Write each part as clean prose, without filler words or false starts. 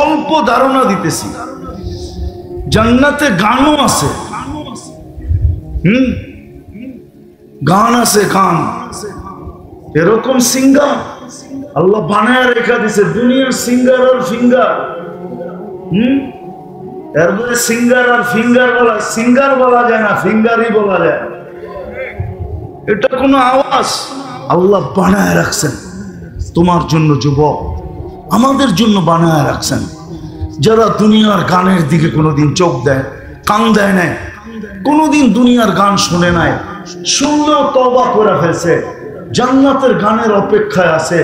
অল্প ধারণা দিতেছি। জান্নাতে গানও আছে, গান আছে, গান। এরকম সিঙ্গার আল্লাহ বানায় রেখা দিছে, দুনিয়ার সিঙ্গার আর ফিঙ্গার। এরপরে সিঙ্গার আর ফিঙ্গার বলা, সিঙ্গার বলা যায় না, ফিঙ্গারই বলা যায়। এটা কোনো আওয়াজ আল্লাহ বানায় রাখছেন তোমার জন্য যুবক, আমাদের জন্য বানায় রাখছেন। যারা দুনিয়ার গানের দিকে কোনোদিন চোখ দেয়, কান দেয় নাই, কোনোদিন দুনিয়ার গান শুনে নাই, শুনলেও তওবা করে ফেলছে, জান্নাতের গানের অপেক্ষায় আছে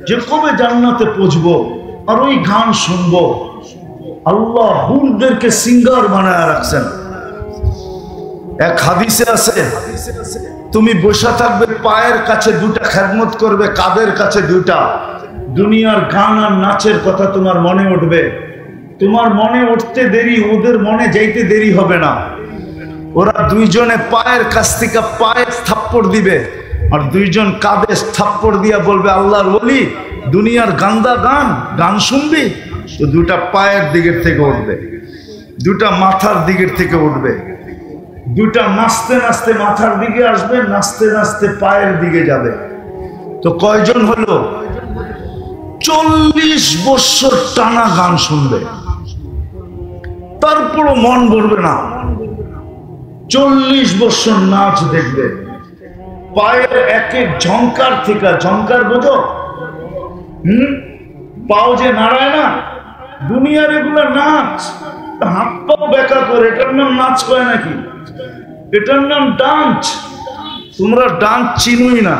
যে কবে জান্নাতে পৌঁছবো আর ওই গান শুনবো। আল্লাহ হুরদেরকে সিঙ্গার বানায় রাখছেন। এক হাদিসে আছে, তুমি বসে থাকবে, পায়ের কাছে দুটা খেদমত করবে, কাদের কাছে দুটা। দুনিয়ার গান আর নাচের কথা তোমার মনে উঠবে, তোমার মনে উঠতে দেরি, ওদের মনে যাইতে দেরি হবে না। ওরা দুইজনে পায়ের কাছ থেকে পায়ে থাপ্পড় দিবে, আর দুইজন কাঁধে থাপ্পড় দিয়া বলবে, আল্লাহর ওলি দুনিয়ার গান্দা গান, গান শুনবি? তো দুটা পায়ের দিকের থেকে উঠবে, দুটা মাথার দিকের থেকে উঠবে, দুটা নাচতে নাচতে মাথার দিকে আসবে, নাচতে নাচতে পায়ের দিকে যাবে। তো কয়জন হলো? 40 বছর টানা গান শুনবে, তারপরও মন ভরবে না। 40 বছর নাচ দেখবে, পায়ের এক এক ঝংকার থেকে, ঝংকার বোঝো? পাও যে নাড়ায় না, দুনিয়ার এগুলো নাচ। হাত পাও বেকা করে, এটার নাম নাচ কয় নাকি? এটার নাম ডান্স। তোমরা ডান্স চিনুই না।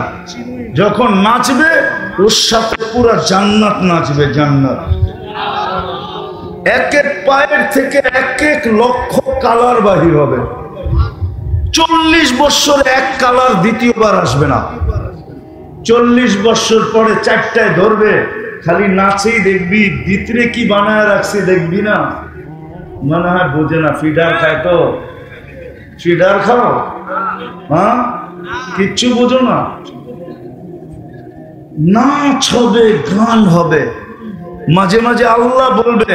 যখন নাচবে ওর সাথে পুরো জান্নাত নাচবে, জান্নাত। এক এক পায়ের থেকে এক এক লক্ষ কালার বাহির হবে। 40 বছর এক কালার দ্বিতীয়বার আসবে না। 40 বছর পরে চারটায় ধরবে, খালি নাচেই দেখবি, ভিতরে কি বানায় রাখছি দেখবি না। মনে হয় বোঝে না, ফিডার খায় তো। ফিডার খাও? হ্যাঁ, কিচ্ছু বোঝো না। নাচ হবে, গান হবে, মাঝে মাঝে আল্লাহ বলবে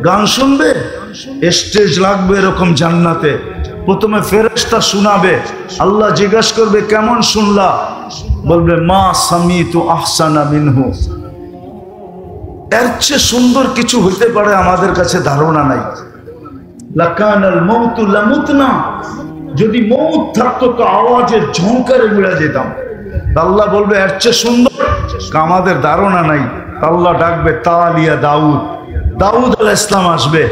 গান শুনবে, স্টেজ লাগবে এরকম জান্নাতে। প্রথমে ফেরেশতা শোনাবে, আল্লাহ জিজ্ঞাসা করবে কেমন শুনলা? বলবে মা সামিতু আহসানা মিনহু। এর চেয়ে সুন্দর কিছু হইতে পারে আমাদের কাছে ধারণা নাই। লাকানাল মাউতু লামুতনা, যদি মউত থাকতো তো আওয়াজের ঝংকারে মিলা যেতাম। আল্লাহ বলবে এর চেয়ে সুন্দর, আমাদের ধারণা নাই। আল্লাহ ডাকবে তালিয়া দাউদ, দাউদ আলাইহিস সালাম আসবে,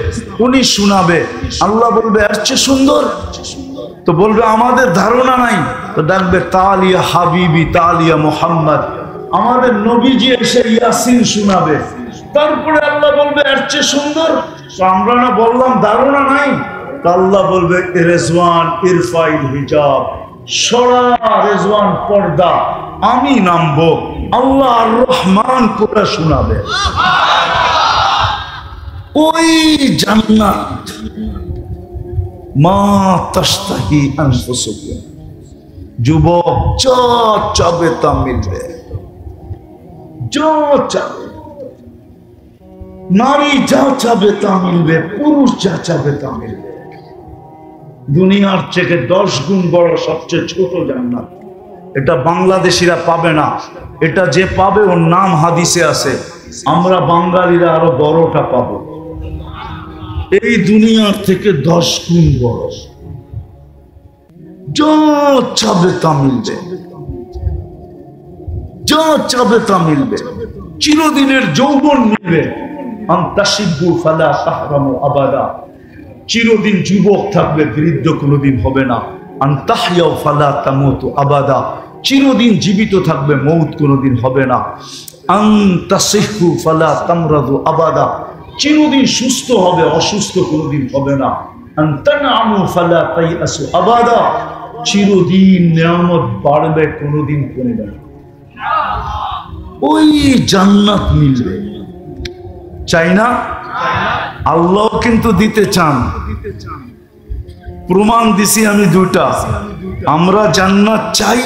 উনি শোনাবে। আল্লাহ বলবে এর চেয়ে সুন্দর, তো বলবে আমাদের ধারণা নাই। তো ডাকবে তালিয়া হাবিবি, তালিয়া মুহাম্মদ, আমাদের নবীজি এসে ইয়াসিন শোনাবে। তারপরে আল্লাহ বলবে এর চেয়ে সুন্দর, তো আমরা না বললাম ধারণা নাই। আল্লাহ বলবে রেজওয়ান ইরফাইল হিজাব, সরা রেজওয়ান পর্দা, আমি নামবো। আল্লাহ আর রহমান করে শোনাবে। ওই জান্নাত মা তাশতাহি আনফুসুকুম, যুবক যা চাবে তা মিলবে, যা চাবে। নারী যা চাবে তা মিলবে, পুরুষ যা চাবে তা মিলবে। দুনিয়ার থেকে 10 গুণ বড় সবচেয়ে ছোট জান্নাত। এটা বাংলাদেশিরা পাবে না, এটা যে পাবে ওর নাম হাদিসে আছে। আমরা বাঙালিরা আরো বড়টা পাবো, এই দুনিয়ার থেকে 10 গুণ বড়। যা চাবে তা মিলবে, যা চাবে তা মিলবে। চিরদিনের যৌবন মিলবে। আনতাশিবু ফালা তাহরামু আবাদা, চিরদিন যুবক থাকবে, বৃদ্ধ কোনোদিন হবে না। আনতাহইয়াউ ফালা তামুতু আবাদা, চিরদিন জীবিত থাকবে, মৌত কোনোদিন হবে না। আনতাসিহু ফালা তামরাদু আবাদা, চিরদিন সুস্থ হবে, অসুস্থ কোনোদিন হবে না। আনতানামু ফালা তাইয়াসু আবাদা, চিরদিন নিয়ামত বাড়বে, কোনোদিন কমবে না। ওই জান্নাত মিলবে। চাই না? আল্লাহ কিন্তু দিতে চান। প্রমাণ দিছি আমি দুটা। আমরা জান্নাত চাই,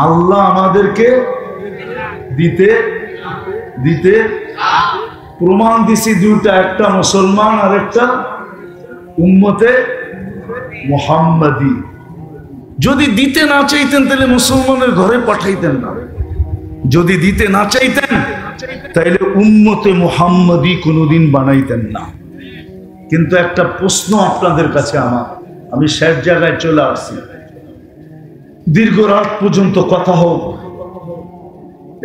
আল্লাহ আমাদেরকে দিতে দিতে প্রমাণ দিছি দুইটা, একটা মুসলমান আর একটা উম্মতে মুহাম্মাদি। যদি দিতে না চাইতেন তাহলে মুসলমানের ঘরে পাঠাইতেন না, যদি দিতে না চাইতেন তাহলে উম্মতে মুহাম্মাদি কোনোদিন বানাইতেন না। কিন্তু একটা প্রশ্ন আপনাদের কাছে আমার, আমি শেষ জায়গায় চলে আসছি, দীর্ঘ রাত পর্যন্ত কথা হোক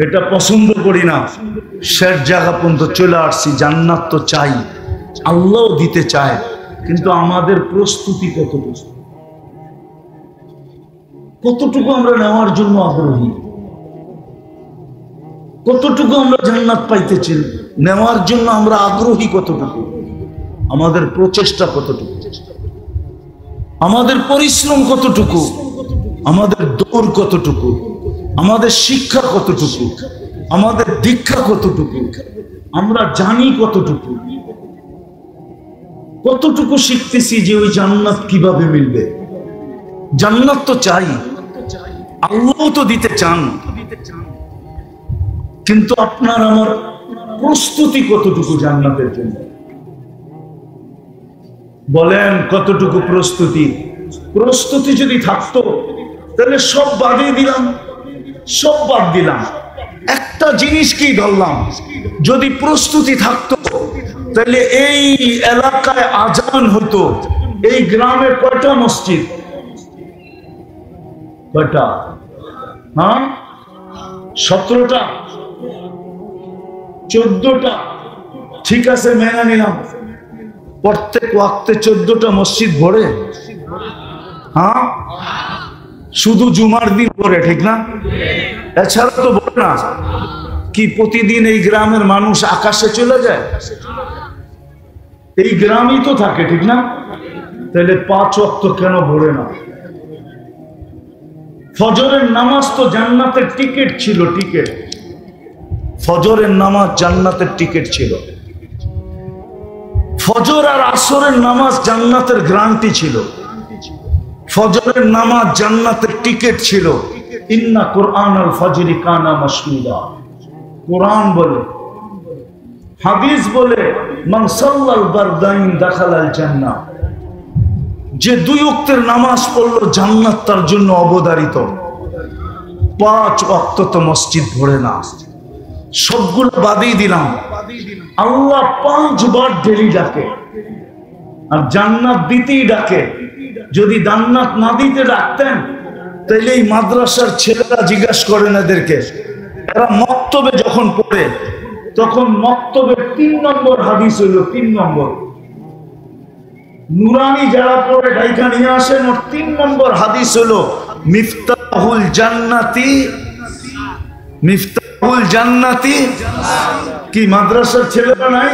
এটা পছন্দ করি না, শেষ জায়গা পর্যন্ত চলে আসছি। জান্নাত তো চাই, আল্লাহ দিতে চায়, কিন্তু আমাদের প্রস্তুতি কতটুকু আমরা নেওয়ার জন্য আগ্রহী, কতটুকু আমরা জান্নাত পাইতেছি, নেওয়ার জন্য আমরা আগ্রহী কতটুকু, আমাদের প্রচেষ্টা কতটুকু, আমাদের পরিশ্রম কতটুকু, আমাদের দৌড় কতটুকু, আমাদের শিক্ষা কতটুকু, আমাদের দীক্ষা কতটুকু, আমরা জানি কতটুকু, কতটুকু শিখতেছি যে ওই জান্নাত কিভাবে মিলবে। জান্নাত তো চাই, আল্লাহ তো দিতে চান, কিন্তু আপনার আমার প্রস্তুতি কতটুকু জান্নাতের জন্য, বলেন কতটুকু প্রস্তুতি? প্রস্তুতি যদি থাকতো তাহলে সব বাদই দিলাম, সব বাদ দিলাম, একটা জিনিসকেই ধরলাম। যদি প্রস্তুতি থাকতো তাহলে এই এলাকায় আজান হতো, এই গ্রামে কয়টা মসজিদ? কয়টা? হ্যাঁ, 17টা, 14টা, ঠিক আছে মেনে নিলাম। প্রত্যেক ওয়াক্তে 14টা মসজিদ ভরে? হ্যাঁ, শুধু জুমার দিন পরে, ঠিক না? এছাড়া তো ভরে না। কি প্রতিদিন এই গ্রামের মানুষ আকাশে চলে যায়? এই গ্রামই তো থাকে, ঠিক না? তাহলে 5 ওয়াক্ত কেন ভরে না? ফজরের নামাজ তো জান্নাতের টিকিট ছিল, টিকিট। ফজরের নামাজ জান্নাতের টিকিট ছিল। ফজর আর আসরের নামাজ জান্নাতের গ্যারান্টি ছিল। ফজরের নামাজ জান্নাতের টিকিট ছিল। ইন্না কুরআনাল ফজরি কানা মাশহুদা। কুরআন বলে, হাদিস বলে, মান সাল্লাল বারদাইন দাখালাল জান্নাহ। যে 2 ওয়াক্তের নামাজ পড়লো জান্নাত তার জন্য অবধারিত। 5 ওয়াক্ত তো মসজিদ ভরে না, সবগুলো বাদই দিলাম। আল্লাহ 5 বার ডেলি ডাকে, আর জান্নাত দিতেই ডাকে। যদি জান্নাত না দিতে ডাকতেন তাহলে এই মাদ্রাসার ছেলেরা জিজ্ঞাসা করেন এদেরকে, এরা মক্তবে যখন পড়ে তখন মক্তবের 3 নম্বর হাদিস হইল, 3 নম্বর নুরানি যারা পড়ে ডাইকা নিয়ে আসেন, ওর 3 নম্বর হাদিস হলো মিফতাহুল জান্নাতি, মিফতাহুল জান্নাতি। কি মাদ্রাসার ছেলেরা নাই?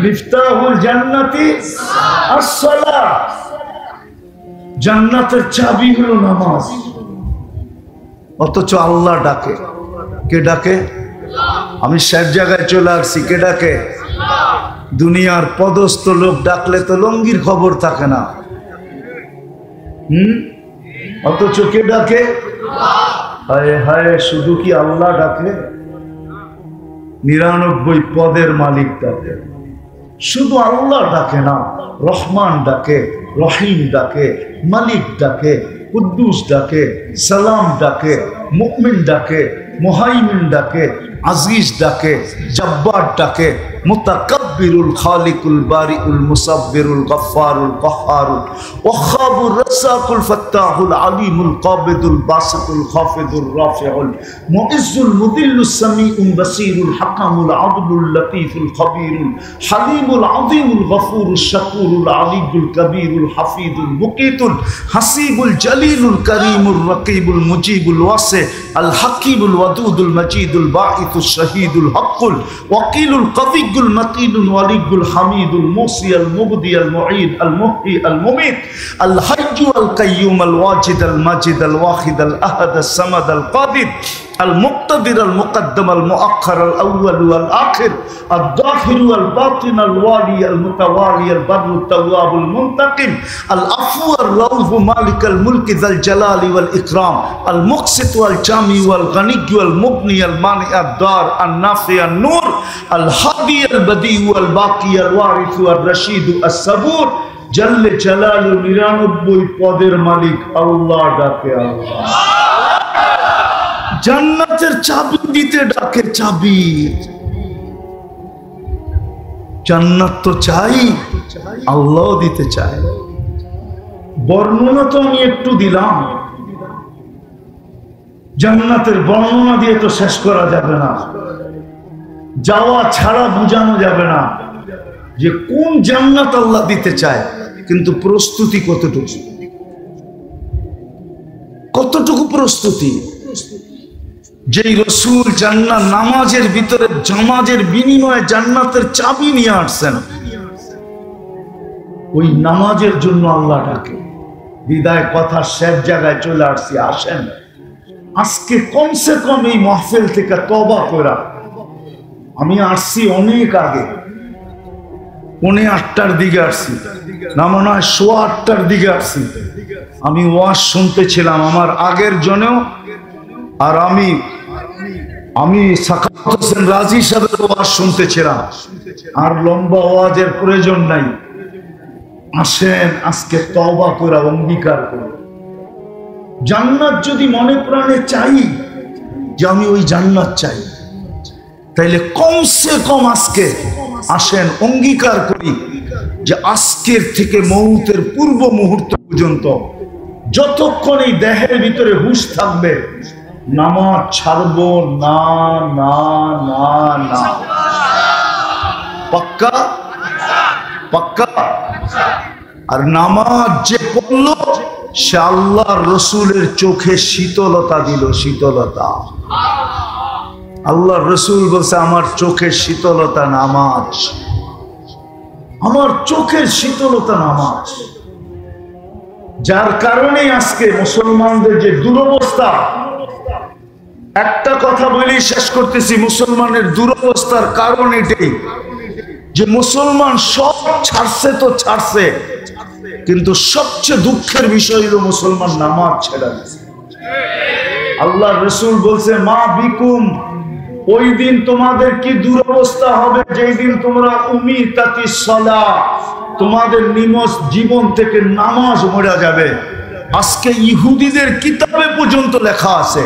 মিফতাহুল জান্নাতি আসসালাহ। জান্নাতের চাবি হলো নামাজ। অথচ আল্লাহ ডাকে। কে ডাকে? আমি শেষ জায়গায় চলে আসছি। কে ডাকে? দুনিয়ার পদস্থ লোক ডাকলে তো লঙ্গির খবর থাকে না। অথচ কে ডাকে? হায় হায়, শুধু কি আল্লাহ ডাকে? 99 পদের মালিক ডাকে। শুধু আল্লাহ ডাকে না, রহমান ডাকে, রহিম ডাকে, মালিক ডাকে, কুদ্দুস ডাকে, সালাম ডাকে, মুমিন ডাকে, মুহাইমিন ডাকে, আজিজ ডাকে, জব্বার ডাকে, মুতাকাব্বিরুল খালিকুল বারিউল মুসাব্বিরুল গফফারুল কহ্হারুল ওয়াহাবুর রাসাকুল ফাত্তাহুল আলিমুল কাবিদুল বাসিতুল খাফিদুর রাফিউল মুইজ্জুল মুদিল্লুস সামিউল বাসিরুল হাকামুল আদলুল লতীফুল খবীরুল হালিমুল আযীমুল গফুরুশ শাকুরুল আলিয়ুল কবীরুল হাফিজুল মুকিতুল হাসিবুল জলিলুল করিমুর রকিবুল মুজিবুল ওয়াসি আল হাকিমুল ওয়াদুদুল মজিদুল বাঈতুশ শহীদুল হকুল ওয়াকিলুল কবিগুল মতিনুল ওয়ালিগুল হামিদুল মুসি আল মুবদি আল মুঈদ আল মুহয়ি আল মুমিত আল হাইয়্যু আল কাইয়্যুম আল ওয়াজিদ আল মাজিদ আল ওয়াহিদ আল আহাদ আস সামাদ আল কাদির المقتدر المقدم المؤخر الأول والآخر الظاهر والباطن الوالي المتوالي البر التواب المنتقم العفو الرؤوف مالك الملك ذا الجلال والإكرام المقسط والجامع والغني والمغني المانع الدار النافع النور الهادي البديع والباقي الوارث والرشيد الصبور جل جلاله 99 পদের মালিক আল্লাহ ডাকে আল্লাহ জান্নাতের চাবি দিতে ডাকে চাবি জান্নাত তো চাই আল্লাহ দিতে চায় বর্ণনা তো আমি একটু দিলাম জান্নাতের বর্ণনা দিয়ে তো শেষ করা যাবে না যাওয়া ছাড়া বোঝানো যাবে না যে কোন জান্নাত আল্লাহ দিতে চায় কিন্তু প্রস্তুতি কতটুকু প্রস্তুতি যেই রাসূল জান্নাত নামাজের ভিতরে জামাজের বিনিময়ে জান্নাতের চাবি নিয়ে আসছেন ওই নামাজের জন্য আল্লাহ ডাকে বিদায় কথা শেষ জায়গায় চলে আসছি আসেন আজকে কমসে কম এই মাহফিল থেকে তওবা করা আমি আসছি অনেক আগে 8:45 দিকে আসছি না মনে হয় 8:15 দিকে আসছি আমি ওয়াজ শুনতেছিলাম আমার আগের জনেও আর আমি সাকাত হোসেন রাজি সাহেবের ওয়াজ শুনতেছিলাম আর লম্বা ওয়াজের প্রয়োজন নাই আসেন আজকে তওবা করে অঙ্গীকার করো জান্নাত যদি মনে প্রাণে চাই যে আমি ওই জান্নাত চাই তাইলে কমসে কম আজকে আসেন অঙ্গীকার করি যে আজকের থেকে মৌতের পূর্ব মুহূর্ত পর্যন্ত যতক্ষণ এই দেহের ভিতরে হুঁশ থাকবে নামাজ ছাড়বো না না না না পাক্কা পাক্কা আর নামাজ যে পড়লো সে আল্লাহর রসুলের চোখে শীতলতা দিল শীতলতা আল্লাহর রসুল বলছে আমার চোখের শীতলতা নামাজ আমার চোখের শীতলতা নামাজ যার কারণে আজকে মুসলমানদের যে দুরবস্থা একটা কথা বলি শেষ করতেছি মুসলমানের দুরবস্থার কারণ এটাই যে মুসলমান সব ছাড়ছে তো ছাড়ছে কিন্তু সবচেয়ে দুঃখের বিষয় হলো মুসলমান নামাজ ছেড়ে দিয়েছে আল্লাহ রসুল বলছে মা বিকুম ওই দিন তোমাদের কি দুরবস্থা হবে যেই দিন তোমরা উমিতাতিস সালাহ তোমাদের নিমজ জীবন থেকে নামাজ মরে যাবে আজকে ইহুদিদের কিতাবে পর্যন্ত লেখা আছে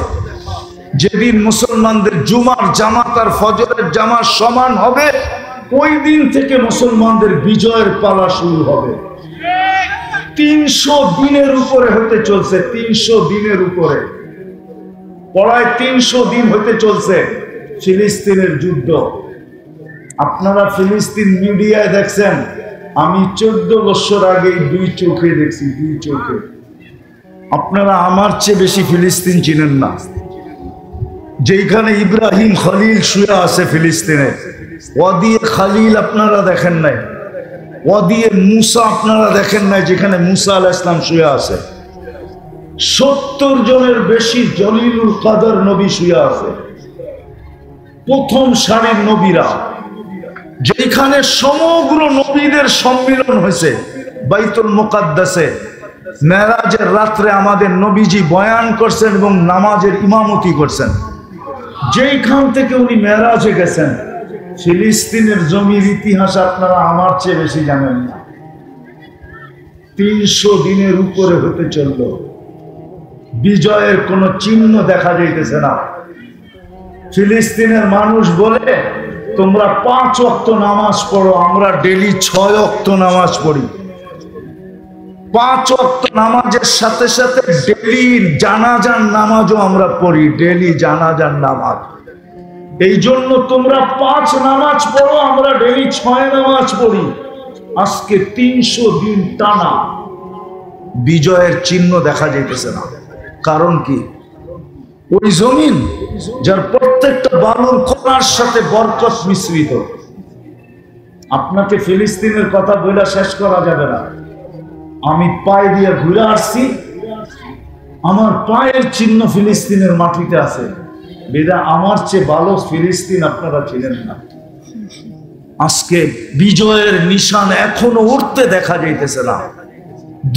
যেদিন মুসলমানদের জুমার জামাত আর ফজরের জামাত সমান হবে ওই দিন থেকে মুসলমানদের বিজয়ের পালা শুরু হবে 300 দিনের উপরে হতে চলছে 300 দিনের উপরে পড়ায় 300 দিন হতে চলছে ফিলিস্তিনের যুদ্ধ আপনারা ফিলিস্তিন মিডিয়ায় দেখছেন আমি 14 বছর আগে 2 চোখে দেখছি 2 চোখে আপনারা আমার চেয়ে বেশি ফিলিস্তিন চিনেন না যেখানে ইব্রাহিম খলিল শুয়ে আছে ফিলিস্তিনে ওয়াদিয়ে খালিল আপনারা দেখেন নাই ওয়াদিয়ে মুসা আপনারা দেখেন নাই যেখানে মুসা আলাইহিস সালাম শুয়ে আছে 70 জনের বেশি জলিলুল কদর নবী শুয়ে আছে প্রথম সারির নবীরা যেখানে সমগ্র নবীদের সম্মিলন হয়েছে বাইতুল মুকাদ্দাসে মেরাজের রাত্রে আমাদের নবীজি বয়ান করছেন এবং নামাজের ইমামতি করছেন যেইখান থেকে উনি মেরাজে গেছেন ফিলিস্তিনের জমির ইতিহাস আপনারা আমার চেয়ে বেশি জানেন না 300 দিনের উপরে হতে চলল বিজয়ের কোনো চিহ্ন দেখা যাইতেছে না ফিলিস্তিনের মানুষ বলে তোমরা 5 ওয়াক্ত নামাজ পড়ো আমরা ডেইলি 6 ওয়াক্ত নামাজ পড়ি 5 ওয়াক্ত নামাজের সাথে সাথে ডেইলি জানাজার নামাজও আমরা পড়ি ডেইলি জানাজার নামাজ এই জন্য তোমরা 5 নামাজ পড়ো আমরা ডেইলি 6 নামাজ পড়ি আজকে 300 দিন টানা বিজয়ের চিহ্ন দেখা যাইতেছে না কারণ কি ওই জমিন যার প্রত্যেকটা বালুর কণার সাথে বরকত মিশ্রিত আপনাকে ফিলিস্তিনের কথা বলে শেষ করা যাবে না আমি পায়ে দিয়ে ঘুরে আসছি আমার পায়ের চিহ্ন ফিলিস্তিনের মাটিতে আছে বিদা আমার চেয়ে ভালো ফিলিস্তিন আপনারা ছিলেন না। আজকে বিজয়ের নিশান এখনো উঠতে দেখা যাইতেছে না।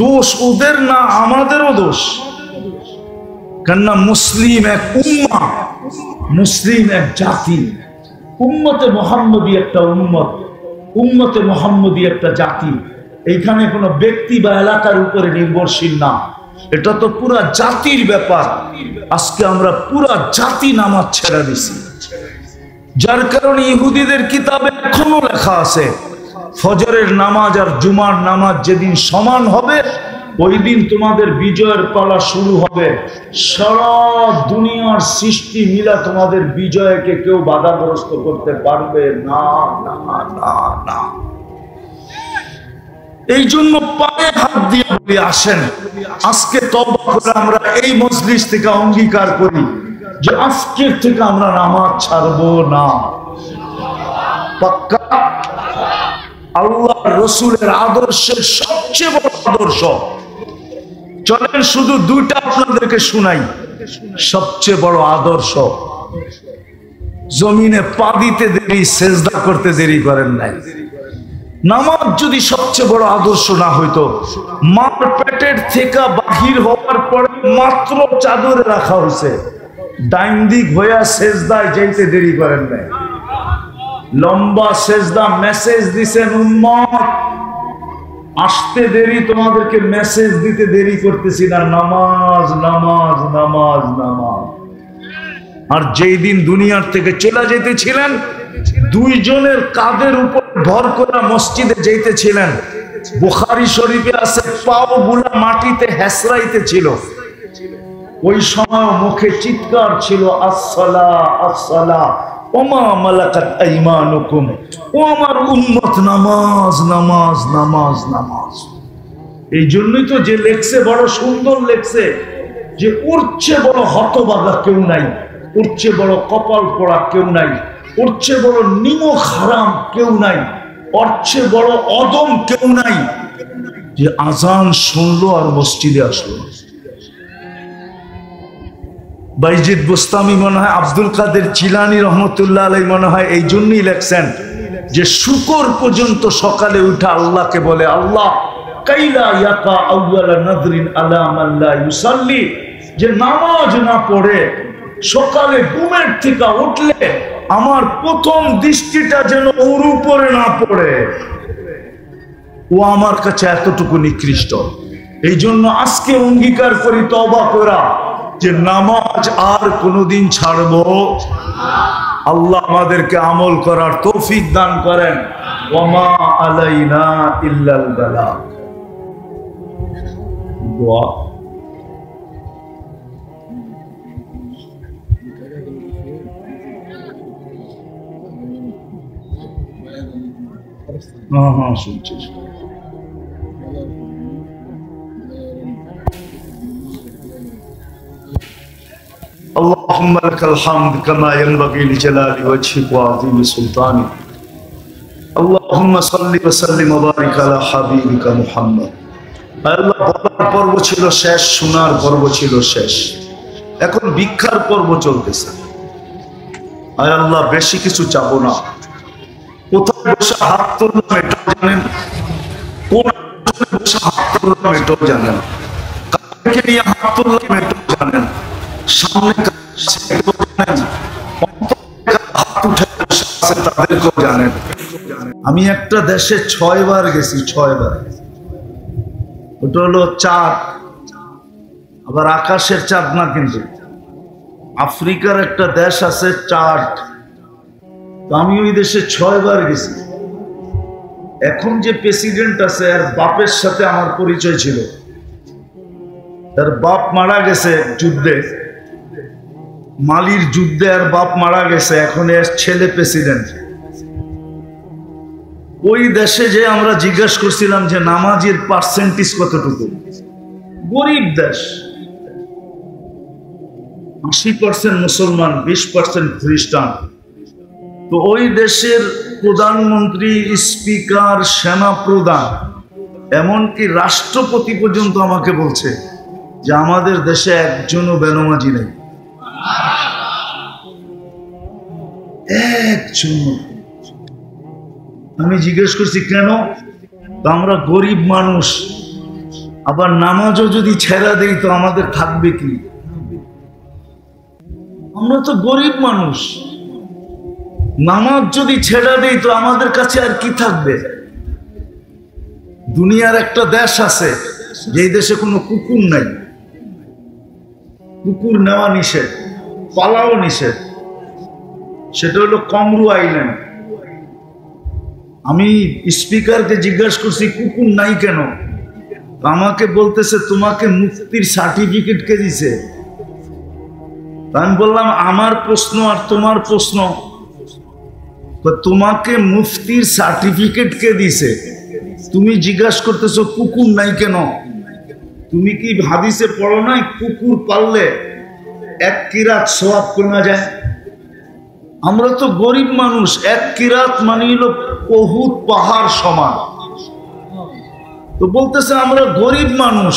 দোষ ওদের না, আমাদেরও দোষ। কেননা মুসলিম এক উম্মাহ, মুসলিম এক জাতি, উম্মতে মুহাম্মদী একটা উম্মত, উম্মতে মুহাম্মদী একটা জাতি। এইখানে কোনো ব্যক্তি বা এলাকার উপরে নির্ভরশীল না, এটা তো পুরা জাতির ব্যাপার। আজকে আমরা পুরা জাতি নামাজ ছেড়ে দিছি, যার কারণে ইহুদিদের কিতাবে এখনো লেখা আছে ফজরের নামাজ আর জুমার নামাজ যেদিন সমান হবে ওই দিন তোমাদের বিজয়ের পালা শুরু হবে। সারা দুনিয়ার সৃষ্টি মিলা তোমাদের বিজয়কে কেউ বাধাগ্রস্ত করতে পারবে না, না, না, না। এই জন্য পায়ে হাত দিয়ে বলি, আসেন আজকে তওবা করে আমরা এই মজলিস থেকে অঙ্গীকার করি যে আজকের থেকে আমরা নামাজ ছাড়বো না। পাক্কা? আল্লাহ রসুলের আদর্শের সবচেয়ে বড় আদর্শ, চলেন শুধু দুইটা আপনাদেরকে শুনাই। সবচেয়ে বড় আদর্শ, জমিনে পা দিতে দেরি, সেজদা করতে দেরি করেন নাই। নামাজ যদি সবচেয়ে বড় আদর্শ না হইতো, মার পেটের থেকে বাহির হওয়ার পরে মাত্র চাদরে রাখা হয়েছে, ডাইন দিক হইয়া সেজদায় যাইতে দেরি করেন নাই। লম্বা সেজদা মেসেজ দিছেন, উম্মত আসতে দেরি, তোমাদেরকে মেসেজ দিতে দেরি করতেছি না, নামাজ নামাজ নামাজ নামাজ। আর যেই দিন দুনিয়ার থেকে চলে যেতেছিলেন, দুইজনের কাঁধের উপর ভর করে মসজিদে যেতেছিলেন। বুখারী শরীফে আছে পাও গুলা মাটিতে হেসরাইতে ছিল। ওই সময় মুখে চিৎকার ছিল, আসসালা আসসালা ওমা মালাকাত আইমানুকুম, ও আমার উম্মত নামাজ নামাজ নামাজ নামাজ। এই জন্যই তো যে লেখছে বড় সুন্দর লেখছে যে ওর চেয়ে বড় হতভাগা কেউ নাই, ওর চেয়ে বড় কপাল পড়া কেউ নাই, ওর চেয়ে বড় নিমক হারাম কেউ নাই, ওর চেয়ে বড় অদম কেউ নাই যে আজান শুনলো আর মসজিদে আসলো। বাইজিদ বুস্তামি মনে হয়, আব্দুল কাদের জিলানী রহমতুল্লাহ আলাইহি মনে হয় এই জন্যই লেখছেন যে শুকর পর্যন্ত সকালে উঠে আল্লাহকে বলে, আল্লাহ কাইলা ইয়াকা আউয়ালা নাদরিন আলা মান লা ইউসাল্লি, যে নামাজ না পড়ে সকালে ঘুমের থেকে উঠলে আমার প্রথম দৃষ্টিটা যেন ওর উপরে না পড়ে, ও আমার কাছে এতটুকু নিকৃষ্ট। এই জন্য আজকে অঙ্গীকার করি তওবা করা যে নামাজ আর কোনোদিন ছাড়বো। আল্লাহ আমাদেরকে আমল করার তৌফিক দান করেন। ওয়ামা আলাইনা ইল্লাল বালাগ। দোয়া। হ্যাঁ শুনছি। اللهم لك الحمد كما ينبغي لجلال وجهك وعظيم سلطانك اللهم صل وسلم وبارك على حبيبك محمد। আল্লাহ বলার পর্ব ছিল শেষ, শোনার পর্ব ছিল শেষ, এখন ভিক্ষার পর্ব চলতেছে। আয় আল্লাহ বেশি কিছু চাবো না। কোথায় বসে হাত তুললাম এটাও জানেন, কোন বসে হাত তুললাম এটাও জানেন, কাকে নিয়ে হাত তুললাম এটাও জানেন, সামনে তাদেরকেও জানেন। আমি একটা দেশে 6 বার গেছি, 6 বার। ওটা হলো চাঁদ, আবার আকাশের চাঁদ না, কিন্তু আফ্রিকার একটা দেশ আছে চাঁদ। আমি ওই দেশে 6 বার গেছি। এখন যে প্রেসিডেন্ট আছে আর বাপের সাথে আমার পরিচয় ছিল। তার বাপ মারা গেছে যুদ্ধে, মালির যুদ্ধে, আর বাপ মারা গেছে, এখন এর ছেলে প্রেসিডেন্ট। ওই দেশে যে আমরা জিজ্ঞাসা করছিলাম যে নামাজের পার্সেন্টেজ কতটুকু। গরিব দেশ, 80% মুসলমান, 20% খ্রিস্টান। তো ওই দেশের প্রধানমন্ত্রী, স্পিকার, সেনা প্রধান, এমনকি রাষ্ট্রপতি পর্যন্ত আমাকে বলছে যে আমাদের দেশে একজনও বেনামাজি নেই। একজন। আমি জিজ্ঞেস করছি কেন? আমরা গরিব মানুষ, আবার নামাজও যদি ছেড়া দেই তো আমাদের থাকবে কি? আমরা তো গরিব মানুষ, নামাজ যদি ছেড়া দেই তো আমাদের কাছে আর কি থাকবে? দুনিয়ার একটা দেশ আছে যেই দেশে কোনো কুকুর নাই, কুকুর নেওয়া নিষেধ, পালাও নিষেধ, সেটা হলো কমরু আইল্যান্ড। আমি স্পিকারকে জিজ্ঞাসা করছি কুকুর নাই কেন? আমাকে বলতেছে তোমাকে মুক্তির সার্টিফিকেট কে দিছে? আমি বললাম আমার প্রশ্ন আর তোমার প্রশ্ন, তোমাকে মুফতির সার্টিফিকেট কে দিছে? তুমি জিজ্ঞাসা করতেছো কুকুর নাই কেন? তুমি কি হাদিসে পড়ো নাই কুকুর পাললে এক কিরাত সওয়াব কমা যায়? আমরা তো গরিব মানুষ, এক কিরাত মানে হলো বহুত পাহাড় সমান। তো বলতেছে আমরা গরিব মানুষ,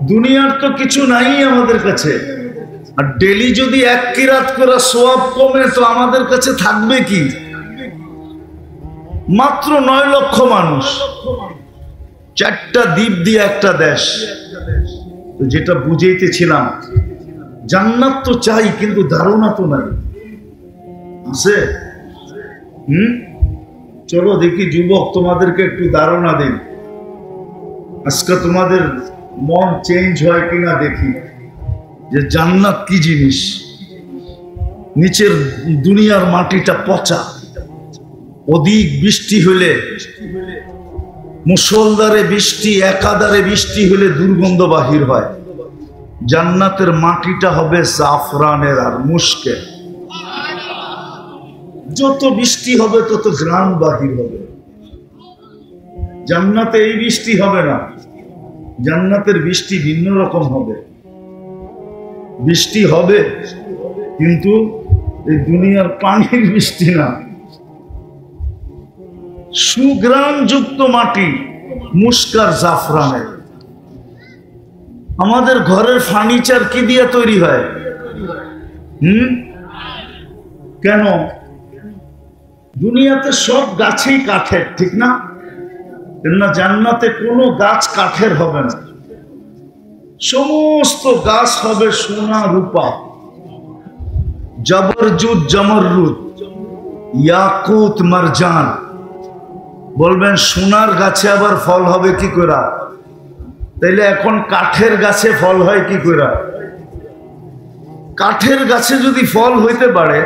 দুনিয়ার তো কিছু নাই আমাদের কাছে, আর ডেলি যদি এক কিরাত করে সওয়াব কমে তো আমাদের কাছে থাকবে কি? মাত্র 9 লক্ষ মানুষ, 4টা দ্বীপ দিয়ে একটা দেশ। তো যেটা বুঝাইতেছিলাম, জান্নাত তো চাই কিন্তু ধারণা তো নাই, আছে? চলো দেখি যুবক, তোমাদেরকে একটু ধারণা দিন, আজকে তোমাদের মন চেঞ্জ হয় কিনা দেখি যে জান্নাত কি জিনিস। নিচের দুনিয়ার মাটিটা পচা, অধিক বৃষ্টি হলে, মুষলধারে বৃষ্টি, একাধারে বৃষ্টি হলে দুর্গন্ধ বাহির হয়। জান্নাতের মাটিটা হবে জাফরানের আর মুশকের, যত বৃষ্টি হবে তত ঘ্রাণ বাহির হবে। জান্নাতে এই বৃষ্টি হবে না, জান্নাতের বৃষ্টি ভিন্ন রকম হবে। বৃষ্টি হবে কিন্তু এই দুনিয়ার পানির বৃষ্টি না, সুঘ্রাণ যুক্ত মাটি, মুশকার জাফরানের। আমাদের ঘরের ফার্নিচার কি দিয়ে তৈরি হয়? কেন? দুনিয়াতে সব গাছই কাঠের, ঠিক না? না, জান্নাতে কোনো গাছ কাঠের হবে না, সমস্ত গাছ হবে সোনা রূপা, জবরজুদ জমররুদ, ইয়াকুত মারজান। বলবেন সোনার গাছে আবার ফল হবে কি করে? তাইলে এখন কাঠের গাছে ফল হয় কি করে? কাঠের গাছে যদি ফল হইতে পারে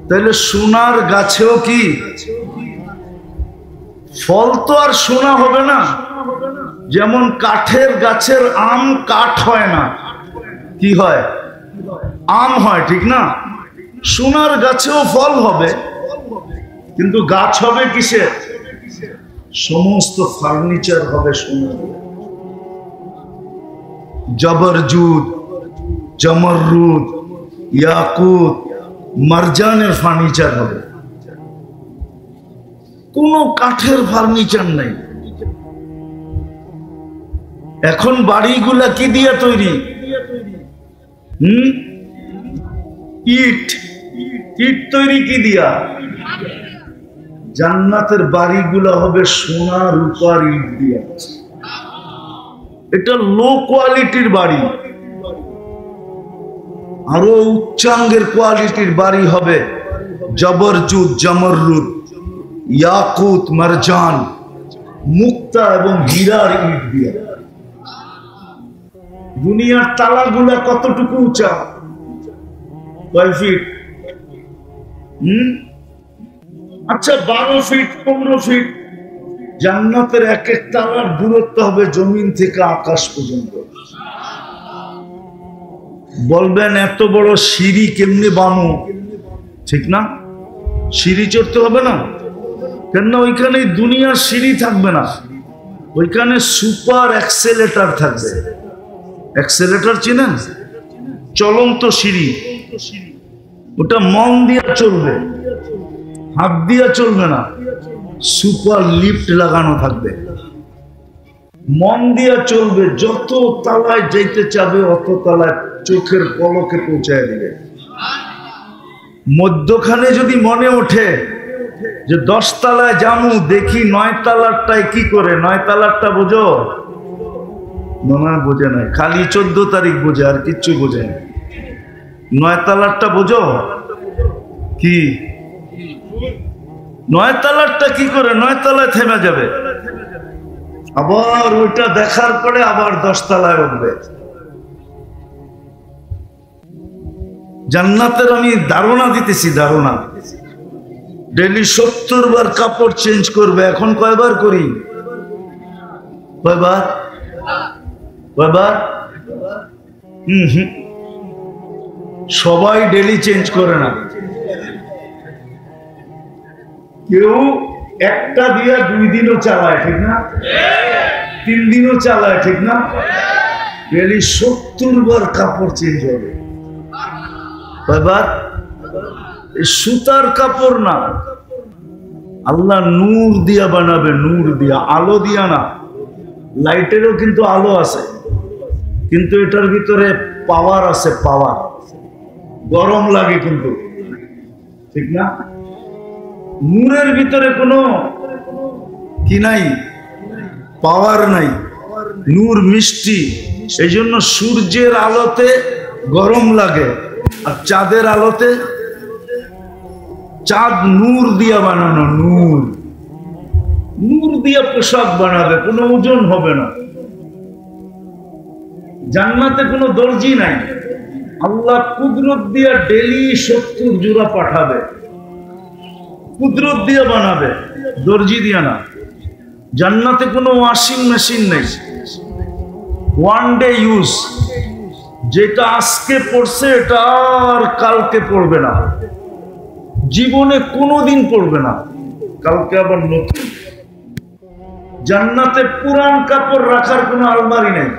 তাহলে সোনার গাছেও কি ফল? তো আর সোনা হবে না। যেমন কাঠের গাছের আম কাঠ হয় না, কি হয়? আম হয়, ঠিক না? সোনার গাছেও ফল হবে, কিন্তু গাছ হবে কিসের? সমস্ত ফার্নিচার হবে সোনার। জবরজুদ জমররুদ ইয়াকুত মারজানের ফার্নিচার হবে, কোনো কাঠের ফার্নিচার নেই। এখন বাড়িগুলা কি দিয়ে তৈরি? ইট, ইট তৈরি কি দিয়া? জান্নাতের বাড়িগুলা হবে সোনা রূপার ইট দিয়া। এটা লো কোয়ালিটির বাড়ি, আরো উচ্চাঙ্গের কোয়ালিটির বাড়ি হবে জবরজুদ জমররুদ ইয়াকুত মারজান মুক্তা এবং হীরার ইট দিয়া। দুনিয়ার তালাগুলা কতটুকু উঁচা? কয় ফিট? আচ্ছা 12 ফিট 15 ফিট। জান্নাতের এক এক তালার দূরত্ব হবে জমিন থেকে আকাশ পর্যন্ত। বলবেন এত বড় সিঁড়ি কেমনে বানো? ঠিক না, সিঁড়ি চড়তে হবে না? কেন? ওইখানে দুনিয়ার সিঁড়ি থাকবে না, ওইখানে সুপার অ্যাক্সেলেটর থাকবে। অ্যাক্সেলেটর চিনেন? চলন্ত সিঁড়ি, ওটা মন দিয়ে চলবে, হাত দিয়ে চলবে না, সুপার লিফট লাগানো থাকবে, মন দিয়ে চলবে। যত তালায় যাইতে চাবে অত তালায় চোখের পলকে পৌঁছায় দিবে। মধ্যখানে যদি মনে ওঠে যে 10 তলায় জামু, দেখি 9 তলারটায় কি করে। 9 তলারটা বোঝো? মনে বোঝে নাই, খালি 14 তারিখ বোঝে, আর কিচ্ছু বোঝে না। 9 তলারটা বোঝো কি? 9 তলারটা কি করে 9 তলায় থেমে যাবে, আবার ওইটা দেখার পরে আবার 10 তলায় উঠবে। জান্নাতের আমি ধারণা দিতেছি, ধারণা। ডেলি 70 বার কাপড় চেঞ্জ করবে। এখন কয়বার করি? কয়বার? কয়বার? সবাই ডেলি চেঞ্জ করে না। কেউ একটা দিয়া 2 দিনও চালায়, ঠিক না? 3 দিনও চালায়, ঠিক না? ডেলি 70 বার কাপড় চেঞ্জ হবে। কয়বার? সুতার কাপড় না, আল্লাহ নূর দিয়া বানাবে, নূর দিয়া, আলো দিয়া না। লাইটেরও কিন্তু আলো আছে, কিন্তু এটার ভিতরে পাওয়ার আছে, পাওয়ার। গরম লাগে কিন্তু, ঠিক না? নূরের ভিতরে কোনো কি নাই, পাওয়ার নাই। নূর মিষ্টি, এই জন্য সূর্যের আলোতে গরম লাগে, আর চাঁদের আলোতে, চাঁদ নূর দিয়া বানানো, নূর, নূর দিয়া পোশাক বানাবে, কোনো ওজন হবে না। জান্নাতে কোনো দর্জি নাই, আল্লাহ কুদরত দিয়া ডেলি 70 জোড়া পাঠাবে, কুদরত দিয়া বানাবে, দর্জি দিয়া না। জান্নাতে কোনো ওয়াশিং মেশিন নেই, ওয়ান ডে ইউজ। যেটা আজকে পড়ছে এটা আর কালকে পড়বে না, জীবনে কোনোদিন পড়বে না, কালকে আবার নতুন। জান্নাতে পুরান কাপড় রাখার কোনো আলমারি নেই।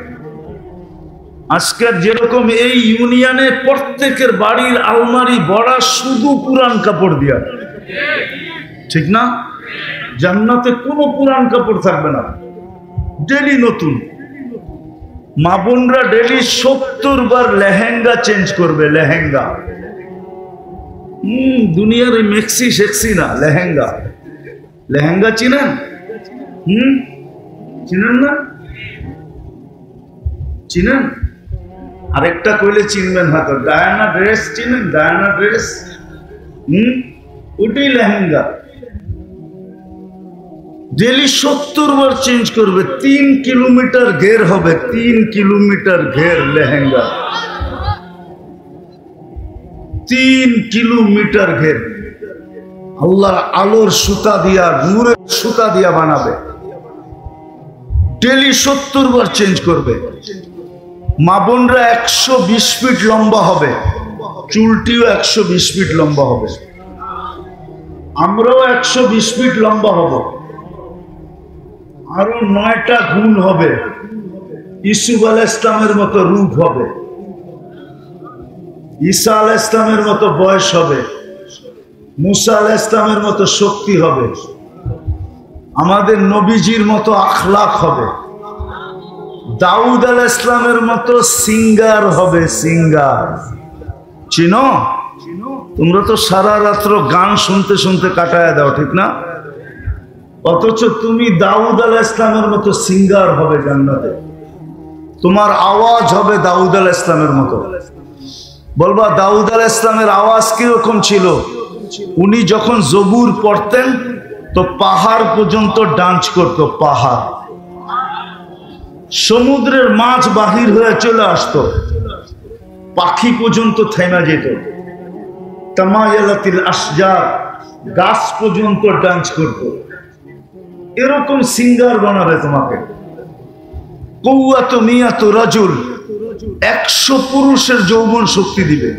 আজকের যেরকম এই ইউনিয়নে প্রত্যেকের বাড়ির আলমারি ভরা শুধু পুরান কাপড় দিয়া, ঠিক না? জান্নাতে কোনো পুরান কাপড় থাকবে না, ডেলি নতুন। মা বোনরা ডেলি 70 বার লেহেঙ্গা চেঞ্জ করবে, লেহেঙ্গা। দুনিয়ার এই মেক্সি শেক্সি না, লেহেঙ্গা। লেহেঙ্গা চিনেন? চিনেন না? চিনেন? আরেকটা কইলে চিনবেন হয়তো, ডায়ানা ড্রেস চিনেন? ডায়ানা ড্রেস, ওটাই লেহেঙ্গা। ডেলি 70 বার চেঞ্জ করবে। 3 কিলোমিটার ঘের হবে, 3 কিলোমিটার ঘের লেহেঙ্গা, 3 কিলোমিটার ঘের। আল্লাহর আলোর সুতা দিয়া, নূরের সুতা দিয়া বানাবে, ডেলি 70 বার চেঞ্জ করবে। মা বোনরা 120 ফিট লম্বা হবে, চুলটিও 120 ফিট লম্বা হবে। আমরাও 120 ফিট লম্বা হব, আরো 9টা গুণ হবে। ইউসুফ আলাইহিস ইসলামের মতো রূপ হবে, ঈসা আলাইহিস ইসলামের মতো বয়স হবে, মুসা আলাইহিস ইসলামের মতো শক্তি হবে, আমাদের নবীজির মতো আখলাক হবে, দাউদ আলাইহিস ইসলামের মতো সিঙ্গার হবে, সিঙ্গার। চিনো? তোমরা তো সারা রাত্র গান শুনতে শুনতে কাটায় দাও, ঠিক না? অথচ তুমি দাউদ আলাইহিস ইসলামের মতো সিঙ্গার হবে জান্নাতে। তোমার আওয়াজ হবে দাউদ আলাইহিস ইসলামের মতো। বলবা দাউদ আলাইহিস ইসলামের আওয়াজ কিরকম ছিল? উনি যখন জবুর পড়তেন তো পাহাড় পর্যন্ত ডান্স করত, পাহাড়। সমুদ্রের মাছ বাহির হয়ে চলে আসতো, পাখি পর্যন্ত থেমে যেত। তামায়ালাতিল আশজার, গাছ পর্যন্ত ডান্স করত। এরকম সিঙ্গার বানাবে তোমাকে। কওয়াত মিয়াত রাজুল, 100 পুরুষের যৌবন শক্তি দিবে।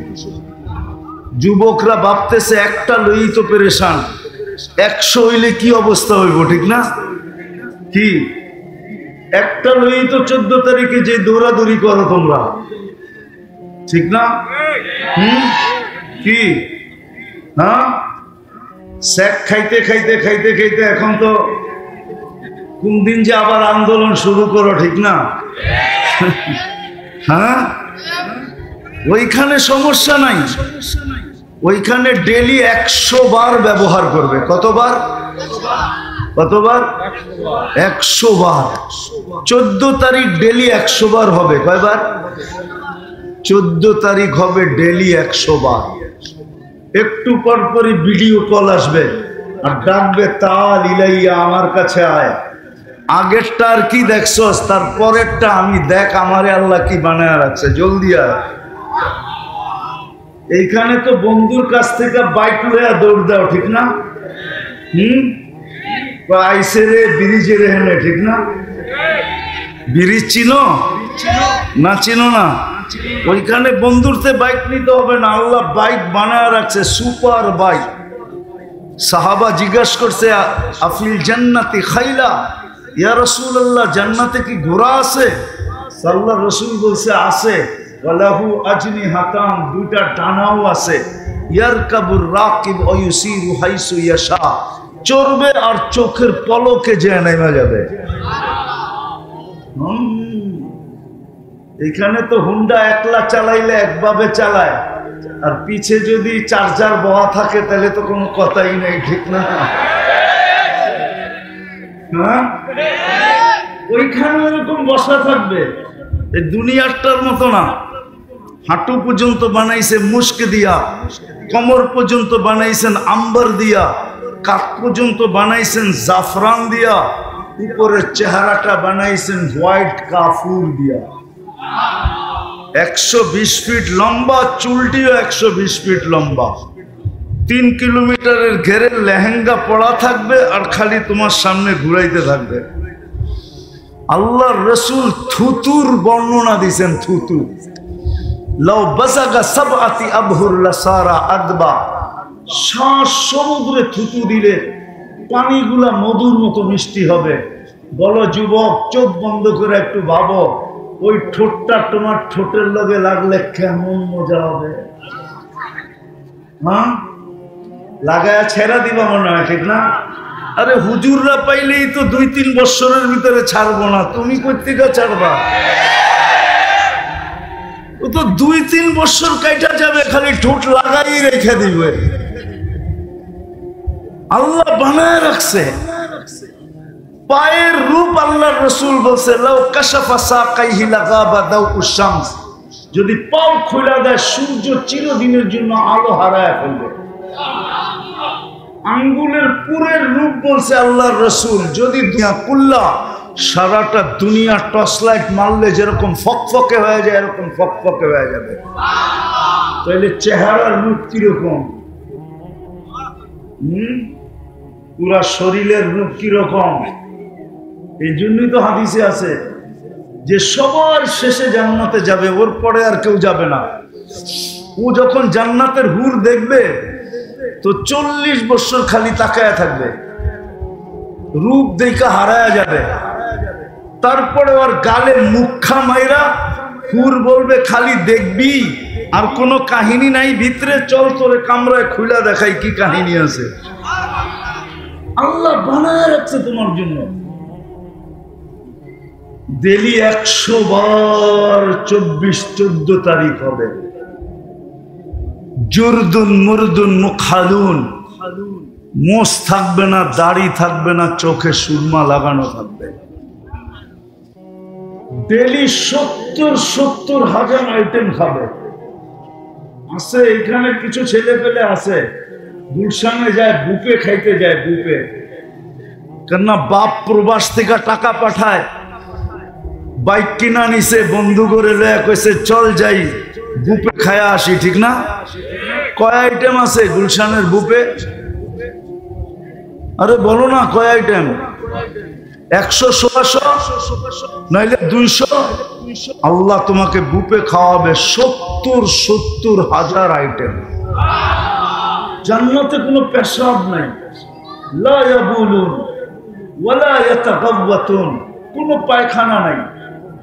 যুবকরা ভাবতেছে একটা লই তো পেরেশান, 100 হইলে কি অবস্থা হইব, ঠিক না? কি একটা লই তো 14 তারিখে যে দৌড়াদৌড়ি করো তোমরা, ঠিক না? কি হ্যাঁ, স্যাক খাইতে খাইতে খাইতে খাইতে এখন তো কোন দিন যে আবার আন্দোলন শুরু করো, ঠিক না? হ্যাঁ, ওইখানে সমস্যা নাই, ওইখানে ডেলি 100 বার ব্যবহার করবে। কতবার? কতবার? 100 বার। 14 তারিখ ডেলি 100 বার হবে। কয়বার? 14 তারিখ হবে ডেলি 100 বার। একটু পর পরই ভিডিও কল আসবে আর ডাকবে, তাল ইলাইয়া, আমার কাছে আয়। আগেরটা আর কি দেখছস, তার পরেরটা আমি দেখ আমারে আল্লাহ কি বানায় রাখছে, জলদি আয়। এইখানে তো বন্ধুর কাছ থেকে বাইক লইয়া দৌড় দাও, ঠিক না? আইসে রে ব্রিজে রে হেনে, ঠিক না? ব্রিজ চিনো না? চিনো না? ওইখানে বন্ধুরতে বাইক নিতে হবে না, আল্লাহ বাইক বানায় রাখছে, সুপার বাইক। সাহাবা জিজ্ঞাসা করছে, আফিল জান্নাতি খাইলা, ইয়া রাসূলুল্লাহ, জান্নাতে কি ঘোড়া আছে? আল্লাহর রাসূল বলছে আছে। ওয়ালাহু আজনিহাতান, দুইটা ডানাও আছে। ইয়ারকাবুর রাকিব ওয়া ইউসিরু হাইসু ইয়াশা, চড়বে আর চোখের পলকে যে নেমে যাবে। এখানে তো হুন্ডা একলা চালাইলে একভাবে চালায়, আর পিছে যদি চার্জার বহা থাকে তাহলে তো কোনো কথাই নেই, ঠিক না? হ্যাঁ, ওইখানে এরকম বসা থাকবে। এই দুনিয়াটার মতো না। হাঁটু পর্যন্ত বানাইছে মুস্ক দিয়া, কোমর পর্যন্ত বানাইছেন আম্বার দিয়া, কাপ পর্যন্ত বানাইছেন জাফরান দিয়া, উপরের চেহারাটা বানাইছেন হোয়াইট কাফুর দিয়া। 120 ফিট লম্বা, চুলটিও 120 ফিট লম্বা। 3 কিলোমিটারের ঘেরের লেহেঙ্গা পড়া থাকবে আর খালি তোমার সামনে ঘুরাইতে থাকবে। আল্লাহর রাসূল থুতুর বর্ণনা দিয়েছেন, থুতু। লাউ বাসাগা সাবআতি আবহুর লাসারা আদবা, শ্বাস সমুদ্রে থুতু দিলে পানিগুলা মধুর মতো মিষ্টি হবে। বলো যুবক, চোখ বন্ধ করে একটু ভাবো, ওই ঠোঁটটা তোমার ঠোঁটের লগে লাগলে কেমন মজা হবে। হ্যাঁ, লাগায়া ছেড়া দিবা মনে হয়, ঠিক না? আরে হুজুররা পাইলেই তো 2-3 বছরের ভিতরে ছাড়বো না, তুমি কোত্থেকে ছাড়বা? ও তো 2-3 বছর কাইটা যাবে, খালি ঠোঁট লাগাই রেখে দিবে। আল্লাহ বানায় রাখছে পায়ের রূপ। আল্লাহর রাসূল বলছে, লাউ কাশাফা সাকাইহি লাগাবা দাউউশ শামস, যদি পাও খোলা দেয় সূর্য চিরদিনের জন্য আলো হারায় ফেলবে। আঙ্গুলের পুরের রূপ বলছে আল্লাহর রাসূল, যদি দুনিয়া কুল্লা, সারাটা দুনিয়া টর্চ লাইট মারলে যেরকম ফকফকে হয়ে যায় এরকম ফকফকে হয়ে যাবে। তাহলে চেহারার রূপ কিরকম? পুরা শরীরের রূপ কিরকম? এই জন্যই তো হাদিসে আছে যে সবার শেষে জান্নাতে যাবে, ওর পরে আর কেউ যাবে না। ও যখন জান্নাতের হুর দেখবে তো 40 বছর খালি তাকায়া থাকবে, রূপ দেখা হারায়া যাবে। তারপরে ওর গালে মুখা মাইরা হুর বলবে, খালি দেখবি আর কোনো কাহিনী নাই ভিতরে, চল তোরে কামরায় খুইলা দেখাই কি কাহিনী আছে। আল্লাহ বানায় রাখছে তোমার জন্য। ডেলি 100 বার 24-14 তারিখ হবে। জুরদুন মুরদুন মুখালুন, মোষ থাকবে না, দাড়ি থাকবে না, চোখে সুরমা লাগানো থাকবে। ডেলি 70 হাজার আইটেম খাবে। আছে এখানে কিছু ছেলে পেলে আছে, গুলশানে যায় বুফে খাইতে যায়, বুফে। কেননা বাপ প্রবাস থেকে টাকা পাঠায়, বাইক কিনা নিছে, বন্ধু করে লয়া কইছে চল যাই বুফে খায়া আসি, ঠিক না? কয় আইটেম আছে গুলশানের বুফে? আরে বলো না কয় আইটেম? 100-100 নাইলে 200। আল্লাহ তোমাকে বুফে খাওয়াবে 70 হাজার আইটেম। জান্নাতে কোনো পেশাব নাই, লা ইয়াবুলুন ওয়ালা ইয়াতাগাওয়াতুন, কোনো পায়খানা নাই।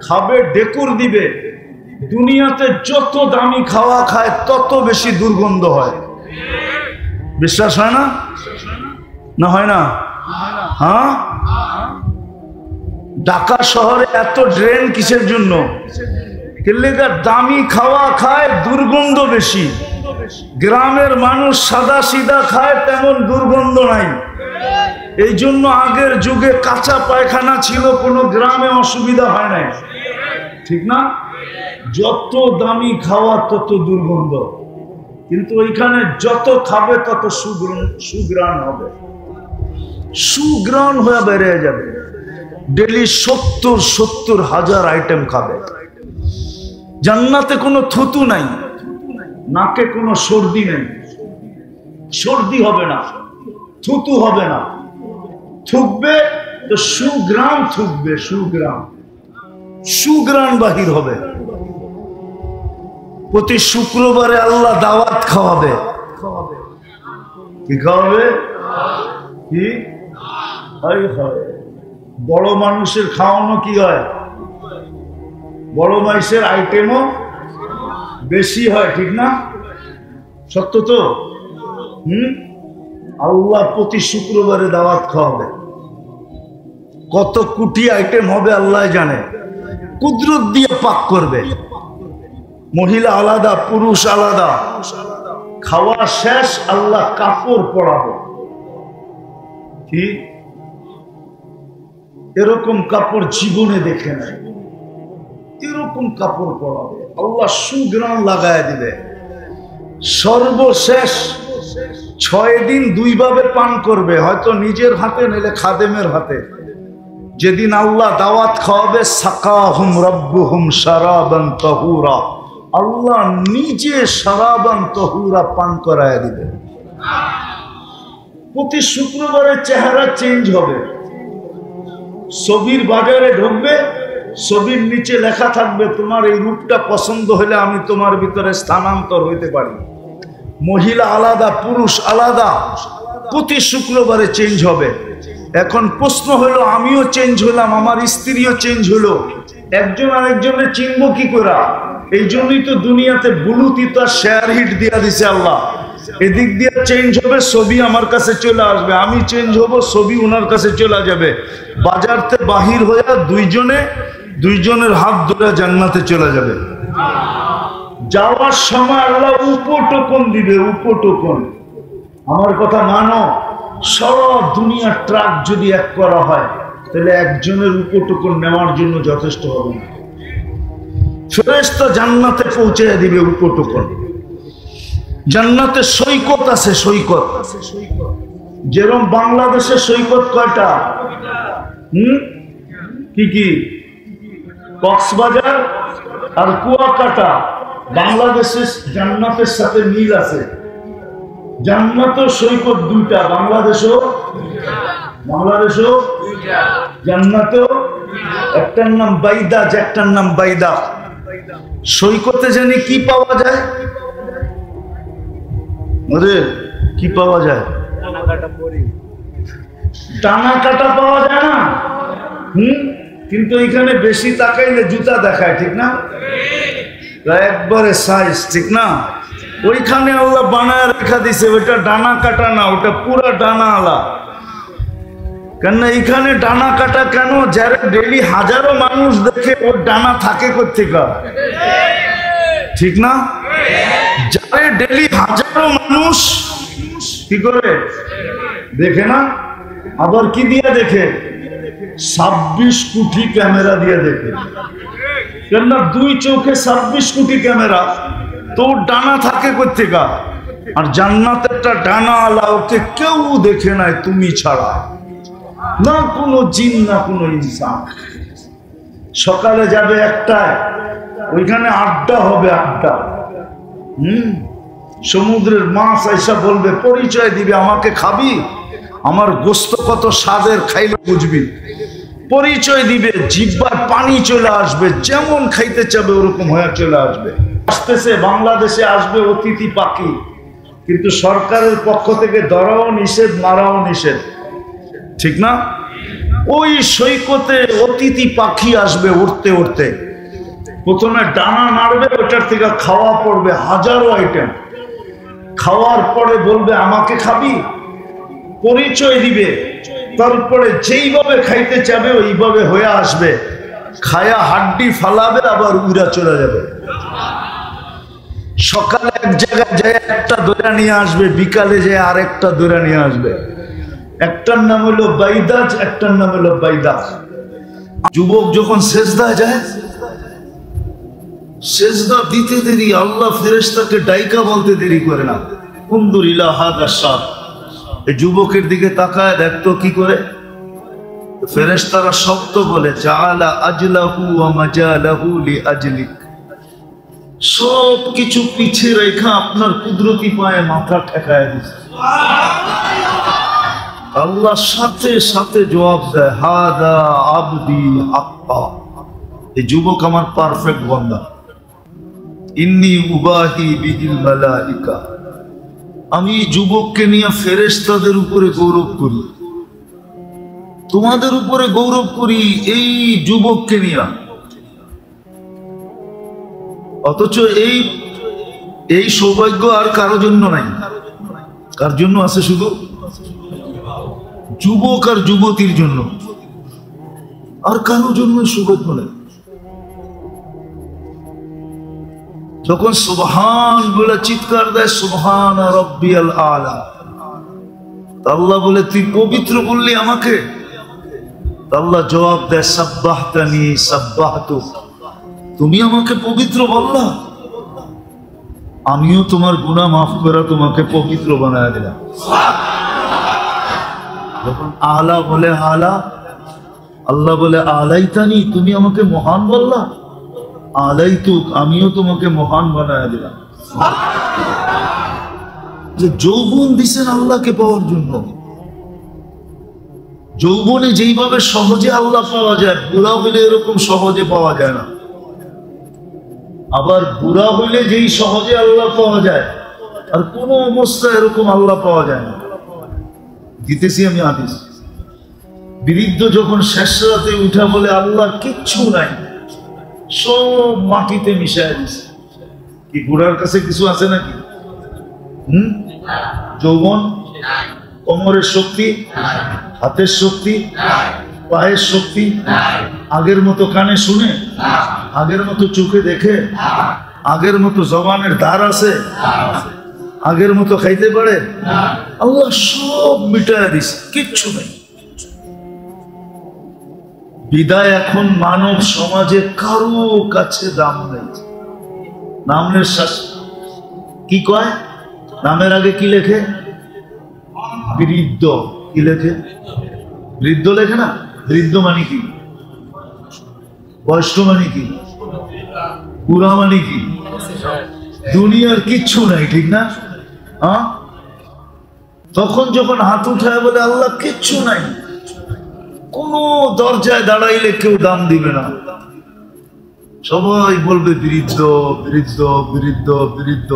খাবে ডেকুর দিবে। দুনিয়াতে যত দামি খাওয়া খায় তত বেশি দুর্গন্ধ হয়। বিশ্বাস হয় না? না হয় না? হ্যাঁ, ঢাকা শহরে এত ড্রেন কিসের জন্য? দামি খাওয়া খায়, দুর্গন্ধ বেশি। গ্রামের মানুষ সাদা সিধা খায়, তেমন দুর্গন্ধ নাই। এই জন্য আগের যুগে কাঁচা পায়খানা ছিল, কোনো গ্রামে অসুবিধা হয় নাই, ঠিক না? যত দামি খাওয়া তত দুর্গন্ধ, কিন্তু ওইখানে যত খাবে তত সুগ্রাণ হবে, সুগ্রাণ হয়ে বেড়ে যাবে। ডেলি 70 হাজার আইটেম খাবে। জান্নাতে কোনো থুতু নাই, নাকে কোনো সর্দি নেই, সর্দি হবে না, থুতু হবে না। থুকবে তো সুগ্রাণ থুকবে, সুগ্রাণ বাহির হবে। প্রতি শুক্রবারে আল্লাহ দাওয়াত খাওয়াবে। কি খাওয়াবে? কি হয়? বড় মানুষের খাওয়ানো কি হয়? বড় মানুষের আইটেমও বেশি হয়, ঠিক না? সত্য তো? আল্লাহ প্রতি শুক্রবারে দাওয়াত খাওয়াবে। কত কোটি আইটেম হবে আল্লাহ জানে, কুদরত দিয়ে পাক করবে। মহিলা আলাদা, পুরুষ আলাদা। খাওয়া শেষ, আল্লাহ কাপড় পরাবে। কি এরকম কাপড় জীবনে দেখে নাই, এরকম কাপড় পরাবে আল্লাহ, সুগ্রাণ লাগায় দিবে। সর্বশেষ 6 দিন 2 ভাবে পান করবে, হয়তো নিজের হাতে নিলে খাদেমের হাতে। যেদিন আল্লাহ দাওয়াত খাওয়াবে, সাকাহুম রাব্বুহুম শারাবান তাহুরা, আল্লাহ নিজে শারাবান তাহুরা পান করায় দিবে। প্রতি শুক্রবারে চেহারা চেঞ্জ হবে। ছবির বাজারে ঢুকবে, ছবির নিচে লেখা থাকবে, তোমার এই রূপটা পছন্দ হলে আমি তোমার ভিতরে স্থানান্তর হইতে পারি। মহিলা আলাদা, পুরুষ আলাদা, প্রতি শুক্রবারে চেঞ্জ হবে। এখন প্রশ্ন হলো, আমিও চেঞ্জ হলাম, আমার স্ত্রীও চেঞ্জ হলো, একজন আরেকজনের চিনব কি করে? এই জন্যই তো দুনিয়াতে ব্লুটুথ আর শেয়ার হিট দিয়ে দিছে আল্লাহ। এদিক দিয়ে চেঞ্জ হবে, ছবি আমার কাছে চলে আসবে, আমি চেঞ্জ হব, ছবি ওনার কাছে চলে যাবে। বাজারতে বাহির হয়ে দুইজনের হাত ধরে জান্নাতে চলে যাবে। যাওয়ার সময় আল্লাহ উপটোকন দিবে, উপটোকন। আমার কথা মানো, সারা দুনিয়ার ট্রাক যদি এক করা হয়, তাহলে একজনের উপটোকন নেওয়ার জন্য যথেষ্ট হবে না। ফেরেশতা জান্নাতে পৌঁছে দিবে উপটোকন। জান্নাতে সৈকত আছে, সৈকত। যেরকম বাংলাদেশের সৈকত কয়টা? কি? কক্সবাজার আর কুয়াকাটা। বাংলাদেশের জান্নাতের সাথে মিল আছে। জান্নাতেও সৈকত 2টা, বাংলাদেশেও জান্নাতেও। একটার নাম বাইদা, একটার নাম বাইদা। সৈকতে জানি কি পাওয়া যায়? কি পাওয়া যায়? টানা কাটা পাওয়া যায় না? কিন্তু এখানে বেশি তাকাইলে জুতা দেখায়, ঠিক না? একবারে সাইজ, ঠিক না? ওইখানে আল্লাহ বানায় রেখা দিছে, ওইটা ডানা কাটা না, ওটা পুরা ডানা আলা। কেন এইখানে ডানা কাটা কেন? যারা ডেলি হাজারো মানুষ দেখে, ওর ডানা থাকে কোত্থেকে, ঠিক না? যারা ডেলি হাজারো মানুষ কি করে দেখে না, আবার কি দিয়ে দেখে? 26 কোটি ক্যামেরা দিয়ে দেখে। কেননা 2 চোখে 26 কোটি ক্যামেরা, তো ডানা থাকে কোত্থেকে? আর জান্নাতেরটা ডানা আলা, ওকে কেউ দেখে নাই তুমি ছাড়া, না কোনো জিন না কোনো ইনসান। সকালে যাবে 1টায়, ওইখানে আড্ডা হবে, আড্ডা। সমুদ্রের মাছ আইসা বলবে, পরিচয় দিবে, আমাকে খাবি? আমার গোস্ত কত স্বাদের, খাইলে বুঝবি। পরিচয় দিবে, জিহ্বার পানি চলে আসবে, যেমন খাইতে চাবে ওরকম হয়ে চলে আসবে। আসতেছে, বাংলাদেশে আসবে অতিথি পাখি, কিন্তু সরকারের পক্ষ থেকে ধরাও নিষেধ, মারাও নিষেধ, ঠিক না? ওই সৈকতে অতিথি পাখি আসবে উড়তে উড়তে। প্রথমে ডানা নাড়বে, ওটার থেকে খাওয়া পড়বে হাজারো আইটেম। খাওয়ার পরে বলবে, আমাকে খাবি? পরিচয় দিবে, তারপরে যেইভাবে খাইতে চাবে ওইভাবে হয়ে আসবে, খায়া হাড্ডি ফালাবে, আবার উড়া চলে যাবে। সকালে এক জায়গায় যায় একটা দৈরা নিয়ে আসবে, বিকালে যায় আরেকটা দৈরা নিয়ে আসবে। একটার নাম হলো বাইদাজ, একটার নাম হলো বাইদাজ। যুবক যখন সেজদায় যায়, সেজদা দিতে দেরি আল্লাহ ফেরেশতাকে ডাইকা বলতে দেরি করে না। উনজুর ইলা হাযা শাব, এই যুবকের দিকে তাকায় দেখতো কি করে। ফেরেশতারা শব্দ বলে জাআলা আজলাহু ওয়া মাজালাহু লিআজলিক, সব কিছু পিছে রেখা আপনার কুদরতি পায়ে মাথা ঠেকায় দিচ্ছে। আল্লাহ সাথে সাথে জবাব দেয়, হাদা আবদি হাক্কা, এই যুবক আমার পারফেক্ট বান্দা। ইন্নী উবাহি বিহিল মালাইকা, আমি যুবককে নিয়ে ফেরেশতাদের উপরে গৌরব করি, তোমাদের উপরে গৌরব করি এই যুবককে নিয়ে। অথচ এই সৌভাগ্য আর কারো জন্য নাই। কার জন্য আছে? শুধু যুবক আর যুবতীর জন্য, আর কারো জন্য সৌভাগ্য নেই। যখন সুবহান বলে চিৎকার দেয়, সুবহান রাব্বিয়াল আলা, আল্লাহ বলে তুই পবিত্র বললি আমাকে, আল্লাহ জবাব দেয় সাব্বাহতানি সাব্বাহতুক, তুমি আমাকে পবিত্র বললা, আমিও তোমার গুনাহ মাফ করে তোমাকে পবিত্র বানায় দিলাম। যখন আলা বলে আলা, আল্লাহ বলে আলাইতানি, তুমি আমাকে মহান বললা, আলাইতুক, আমিও তোমাকে মহান বানায় দিলাম। যে যৌবন দিছেন আল্লাহকে পাওয়ার জন্য। যৌবনে যেইভাবে সহজে আল্লাহ পাওয়া যায়, বুড়া হইলে এরকম সহজে পাওয়া যায় না। আবার বুড়া হইলে যেই সহজে আল্লাহ পাওয়া যায়, আর কোন অবস্থায় এরকম আল্লাহ পাওয়া যায় না। দিতেছি আমি হাদিস। বৃদ্ধ যখন শেষ রাতে উঠা বলে আল্লাহ কিচ্ছু নাই, সব মাটিতে মিশায় দিছে। কি বুড়ার কাছে কিছু আছে নাকি? যৌবন, কোমরের শক্তি, হাতের শক্তি, পায়ের শক্তি, আগের মতো কানে শুনে, আগের মতো চোখে দেখে, আগের মতো জবানের ধার আছে, আগের মতো খাইতে পারে? আল্লাহ সব মিটায় দিছে, কিচ্ছু নেই। বিদায় এখন মানব সমাজে কারো কাছে দাম নেই। নামের কি কয়? নামের আগে কি লেখে? বৃদ্ধ। কি লেখে? বৃদ্ধ লেখে না? বৃদ্ধ মানে কি? বয়স্ক মানে কি? বুড়া মানে কি? দুনিয়ার কিচ্ছু নাই, ঠিক না? তখন যখন হাত উঠায় বলে আল্লাহ কিচ্ছু নাই, কোন দরজায় দাঁড়াইলে কেউ দাম দিবে না, সবাই বলবে বৃদ্ধ বৃদ্ধ বৃদ্ধ বৃদ্ধ।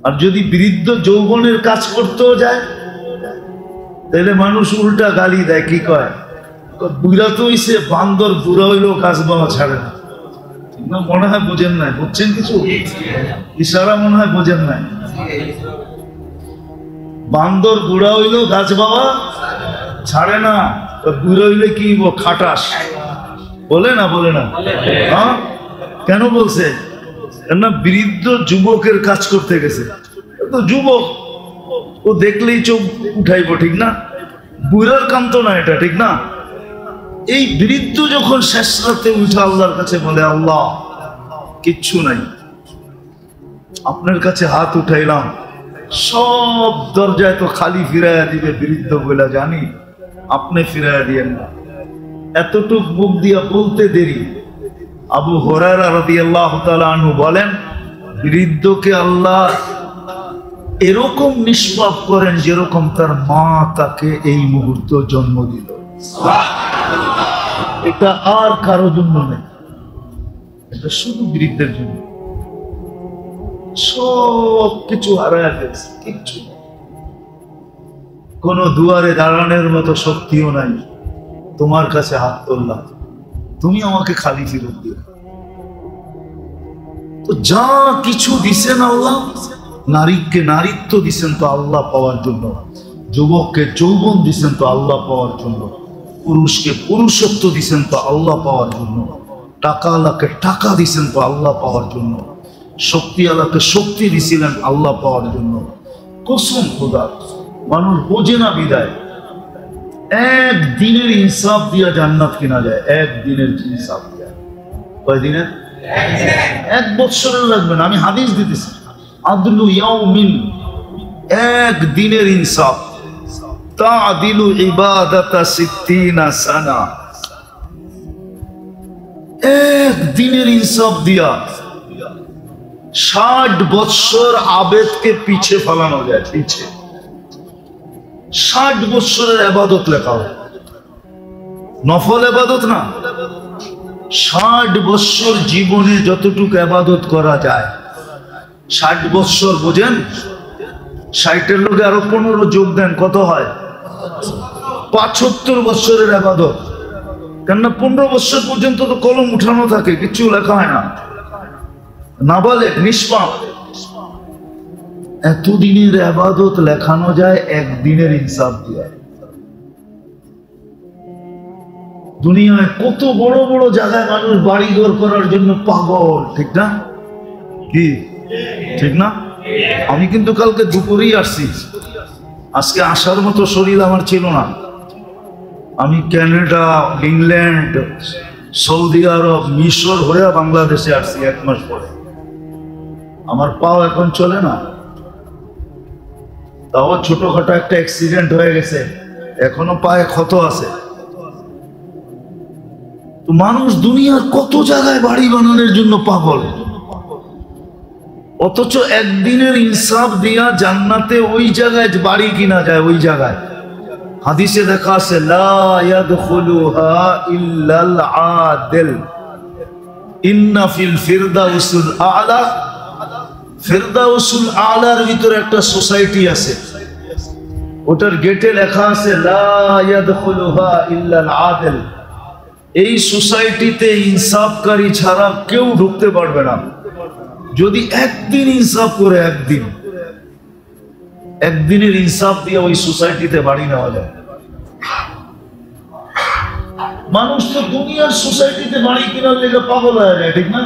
আর যদি বৃদ্ধ যৌবনের কাজ করতেও যায়, তাহলে মানুষ উল্টা গালি দেয়। কি কয়? বুড়া তো হইছে, বান্দর বুড়া হইলেও কাজ বাবা ছাড়ে না। মনে হয় বোঝেন নাই। বুঝছেন কিছু? ইশারা মনে হয় বোঝেন নাই। বান্দর বুড়া হইলেও গাছ বাবা ছাড়ে না। বুড়া হইলে কি খাটাস বলে না? বলে না? হ্যাঁ, কেন বলছে? না, বৃদ্ধ যুবকের কাজ করতে গেছে। তো যুবক ও দেখলেই চোখ উঠাইব, ঠিক না? বুড়ার কাম তো না এটা, ঠিক না? এই বৃদ্ধ যখন শেষ রাতে উঠে আল্লাহর কাছে বলে আল্লাহ কিচ্ছু নাই, আপনার কাছে হাত উঠাইলাম, সব দরজায় তো খালি ফিরাইয়া দিবে বৃদ্ধ বলে জানি, আপনি ফিরাইয়া দিয়েন না। এতটুক মুখ দিয়া বলতে দেরি। আবু হুরায়রা রাদিয়াল্লাহু তাআলা আনহু বলেন, বৃদ্ধকে আল্লাহ এরকম নিষ্পাপ করেন যেরকম তার মা তাকে এই মুহূর্তে জন্ম দিল। এটা আর কারো জন্য নেই, এটা শুধু বৃদ্ধের জন্য। সব কিছু হারায় গেছে, কিচ্ছু কোন দুয়ারে দাঁড়ানোর মতো শক্তিও নাই। তোমার কাছে হাত তুললাম, তুমি আমাকে খালি ফিরত দিও। তো যা কিছু দিছেন আল্লাহ, নারীকে নারীত্ব দিছেন তো আল্লাহ পাওয়ার জন্য, যুবককে যৌবন দিছেন তো আল্লাহ পাওয়ার জন্য, পুরুষকে পুরুষত্ব দিছেন তো আল্লাহ পাওয়ার জন্য, টাকাওয়ালাকে টাকা দিছেন তো আল্লাহ পাওয়ার জন্য, শক্তিওয়ালাকে শক্তি দিছিলেন আল্লাহ পাওয়ার জন্য। কসম খোদা, মানুষ বোঝে না বিদায়। একদিনের ইনসাফ দিয়া জান্নাত কিনা যায়, একদিনের ইনসাফ দিয়া। কয়দিনের? এক বছরের লাগবে না। আমি হাদিস দিতেছি, আদলু ইয়াউমিন, একদিনের ইনসাফ তাআদিলু ইবাদাতা 60 সানা। একদিনের ইনসাফ দিয়া 60 বছর আবেদকে পিছে ফেলানো যায়। পিছে 60 বছরের ইবাদত লেখা হয়, নফল ইবাদত না। 60 বছর জীবনে যতটুকু ইবাদত করা যায়, 60 বছর বোঝেন, 60-এর লোকে আরো 15 যোগ দেন, কত হয়? 75 বছরের ইবাদত। কেননা 15 বছর পর্যন্ত তো কলম উঠানো থাকে, কিছু লেখা হয় না, নাবালেগ, নিষ্পাপ। এতদিনের ইবাদত লেখানো যায় একদিনের ইনসাফ দিয়ে। দুনিয়ায় কত বড় বড় জায়গায় মানুষ বাড়িঘর করার জন্য পাগল, ঠিক না? কি ঠিক না? আমি কিন্তু কালকে দুপুরেই আসছি, আজকে আসার মতো শরীর আমার ছিল না। আমি কানাডা, ইংল্যান্ড, সৌদি আরব, মিশর হয়ে বাংলাদেশে আসছি 1 মাস পরে। আমার পাও এখন চলে না, তাও ছোটখাটো একটা অ্যাক্সিডেন্ট হয়ে গেছে, এখনো পায়ে ক্ষত আছে। তো মানুষ দুনিয়ার কত জায়গায় বাড়ি বানানোর জন্য পাগল, অথচ একদিনের ইনসাফ দিয়া জান্নাতে ওই জায়গায় বাড়ি কিনা যায়। ওই জায়গায় হাদিসে দেখা আছে, লা ইয়াদখুলুহা ইল্লাল আদিল, ইন্না ফিল ফিরদাউসুল আ'লা। ফিরদাউসুল আ'লার ভিতরে একটা সোসাইটি আছে, ওটার গেটে লেখা আছে লা ইয়াদখুলুহা ইল্লাল আদিল। এই সোসাইটিতে ইনসাফকারী ছাড়া কেউ ঢুকতে পারবে না। যদি একদিন ইনসাফ করে, একদিনের ইনসাফ দিয়ে ওই সোসাইটিতে বাড়ি নেওয়া যায়। মানুষ তো দুনিয়ার সোসাইটিতে বাড়ি কেনার লেগে পাগল হয়ে যায়, ঠিক না?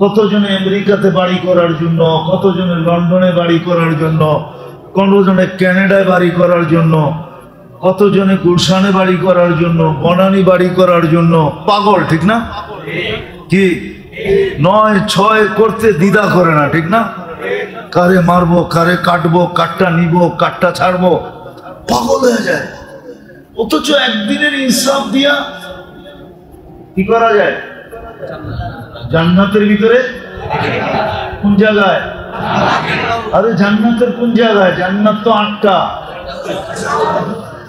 কতজনে আমেরিকাতে বাড়ি করার জন্য, কতজনে লন্ডনে বাড়ি করার জন্য, কতজনে কানাডায় বাড়ি করার জন্য, কতজনে গুলশানে বাড়ি করার জন্য, বনানী বাড়ি করার জন্য পাগল, ঠিক না? কি 9-6 করতে দ্বিধা করে না, ঠিক না? কারে মারবো, কারে কাটবো, কাটটা নিব, কাটটা ছাড়বো, পাগল হয়ে যায়। অথচ একদিনের ইনসাফ দিয়া কি করা যায়? জান্নাতের ভিতরে। কোন জায়গায়? আরে জান্নাতের কোন জায়গায়? জান্নাত তো 8টা।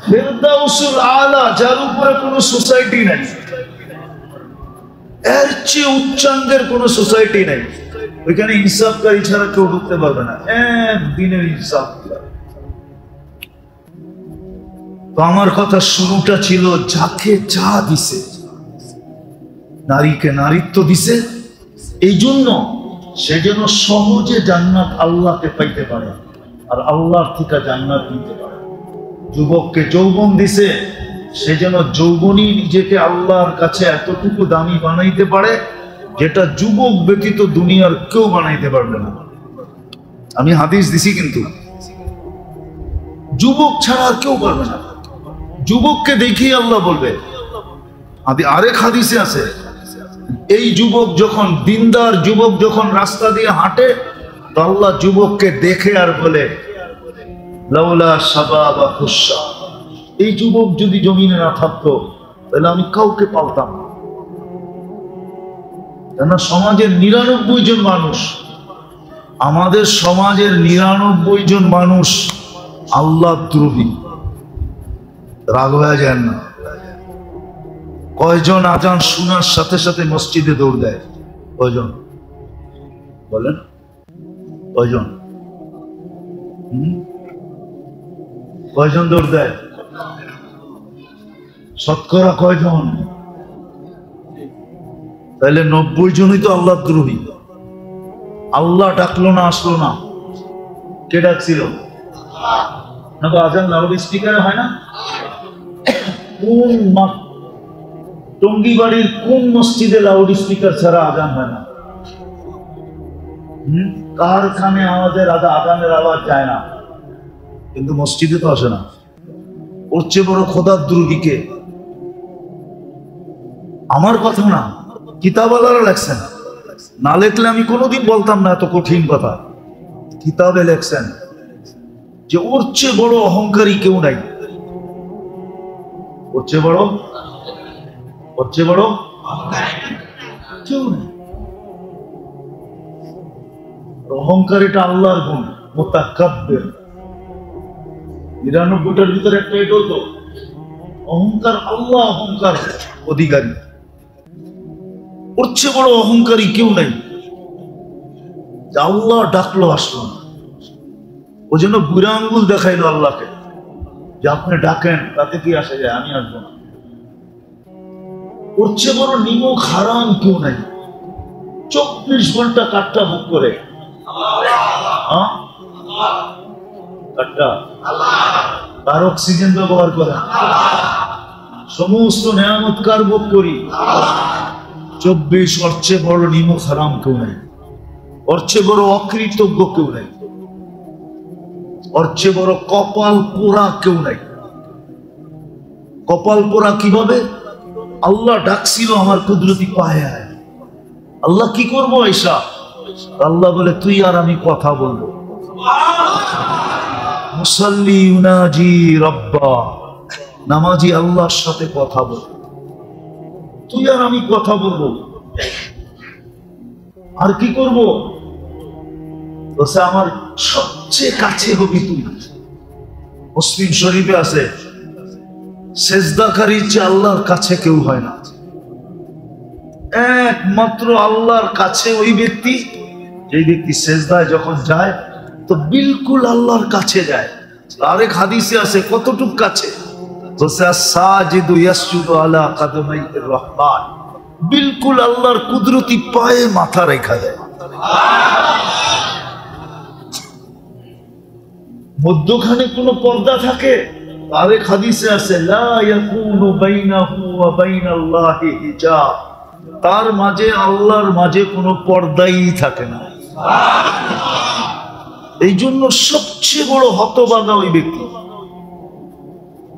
ফিরদাউসুল আ'লা, যার উপরে কোনো সোসাইটি নাই, এর চেয়ে উচ্চাঙ্গের কোনো সোসাইটি নাই। ওইখানে ইনসাফকারী ছাড়া কেউ ঢুকতে পারবে না, একদিনের ইনসাফ। তো আমার কথা শুরুটা ছিল, যাকে যা দিছে, নারীকে নারীত্ব দিছে, এই জন্য সে যেন সহজে জান্নাত আল্লাহকে পাইতে পারে আর আল্লাহর থেকে জান্নাত নিতে পারে। যুবককে যৌবন দিছে, সে যেন যৌবনই নিজেকে আল্লাহর কাছে এতটুকু দামি বানাইতে পারে যেটা যুবক ব্যতীত দুনিয়ার কেউ বানাইতে পারবে না। আমি হাদিস দিছি, কিন্তু যুবক ছাড়া আর কেউ পারবে না। যুবককে দেখিয়ে আল্লাহ বলবে। আরেক হাদিসে আছে, এই যুবক যখন, দিনদার যুবক যখন রাস্তা দিয়ে হাঁটে, তো আল্লাহ যুবককে দেখে আর বলে, লাউলা শাবাবা খুশা, এই যুবক যদি জমিনে না থাকতো তাহলে আমি কাউকে পালতাম না। কেননা সমাজের 99 জন মানুষ, আমাদের সমাজের 99 জন মানুষ আল্লাহ দ্রোহী। রাগ হয়ে যায় না? কয়জন আজান শোনার সাথে সাথে মসজিদে দৌড় দেয়? কয়জন বলেন? কয়জন? কয়জন দৌড় দেয়? শতকরা কয়জন? তাহলে 90 জনই তো আল্লাহ দ্রোহী। আল্লাহ ডাকলো না, আসলো না, কে ডাকছিল? না তো আজান লাউড স্পিকারে হয় না? কোন টঙ্গিবাড়ির কোন মসজিদে লাউড স্পিকার ছাড়া আজান হয় না? কার কানে আমাদের আজানের আওয়াজ যায় না, কিন্তু মসজিদে তো আসে না। ওর চেয়ে বড় খোদার দ্রোহীকে, আমার কথা না, কিতাবওয়ালারা লেখছেন, না লেখলে আমি কোনোদিন বলতাম না এত কঠিন কথা। কিতাবে লেখছেন যে ওর চেয়ে বড় অহংকারী কেউ নাই। ওর চেয়ে বড় কেউ নাই। অহংকার এটা আল্লাহর গুণ, মুতাকাব্বির। ৯৯টার ভিতরে একটা এটাও তো অহংকার, আল্লাহ অহংকার অধিকারী। ওর চেয়ে বড় অহংকারী কেউ নাই। আল্লাহ ডাকলো, আসলো না। ও যেন বুড়া আঙ্গুল দেখাইলো আল্লাহকে যে আপনি ডাকেন, তাতে কি আসে যায়, আমি আসবো না। ওর চেয়ে বড় নিমক হারাম কেউ নাই। ২৪ ঘন্টা কাঠটা বুক করে, তার অক্সিজেন ব্যবহার করে, সমস্ত নেয়ামত কার ভোগ করি, ২৪। ওর চেয়ে বড় নিমক হারাম কেউ নাই। ওর চেয়ে বড় অকৃতজ্ঞ কেউ নাই। ওর চেয়ে বড় কপাল পোড়া কেউ নাই। কপাল পোড়া কিভাবে? আল্লাহ ডাকছিল আমার কুদরতি পায়ে, আল্লাহ কি করবো ঈশা? আল্লাহ বলে তুই আর আমি কথা বলবো। মুসাল্লি ইউনাজি রব্বা, নামাজি আল্লাহর সাথে কথা বলবো। তুই আর আমি কথা বলবো। আর কি করব? বলছে আমার সবচেয়ে কাছে হবি তুই। মুসলিম শরীফে আছে, সেজদাকারীর চেয়ে আল্লাহর কাছে কেউ হয় না। একমাত্র আল্লাহর কাছে ওই ব্যক্তি, যে ব্যক্তি সেজদায় যখন যায় তো বিলকুল আল্লাহর কাছে যায়। আরেক হাদিসে আছে কতটুক কাছে, বলছে আস-সাজিদু ইয়াসজুদু আলা কাদামাইর রহমান, বিলকুল আল্লাহর কুদরতি পায়ে মাথা রেখা দেয়। মধ্যখানে কোনো পর্দা থাকে? আরেক হাদিসে আছে লা ইয়াকুনু বাইনাহু ওয়া বাইনাল্লাহি হিজাব, তার মাঝে আল্লাহর মাঝে কোনো পর্দাই থাকে না। এই জন্য সবচেয়ে বড় হতভাগা ওই ব্যক্তি,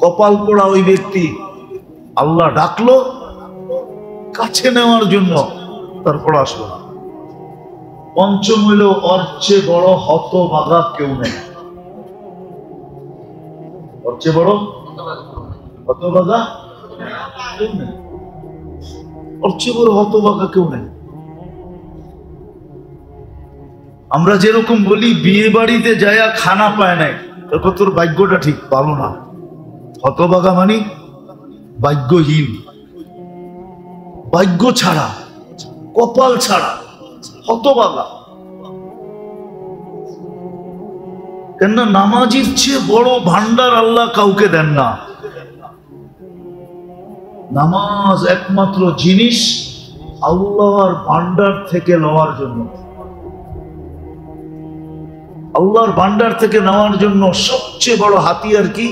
কপাল পোড়া ওই ব্যক্তি। আল্লাহ ডাকলো কাছে নেওয়ার জন্য, তারপর আসলো না। পঞ্চম হইল ওর চেয়ে বড় হতভাগা কেউ নেই। ওর চেয়ে বড় হতভাগা কেউ নেই। ওর চেয়ে বড় হতভাগা কেউ নেই। আমরা যেরকম বলি বিয়ে বাড়িতে যায়া খানা পায় নাই, তোর ভাগ্যটা ঠিক ভালো না। হতভাগা মানে ভাগ্যহীন, ভাগ্য ছাড়া, কপাল ছাড়া, হতভাগা। কেননা নামাজির চেয়ে বড় ভান্ডার আল্লাহ কাউকে দেন না। নামাজ একমাত্র জিনিস আল্লাহর ভান্ডার থেকে নেওয়ার জন্য, আল্লাহর ভান্ডার থেকে নেওয়ার জন্য সবচেয়ে বড় হাতিয়ার কি?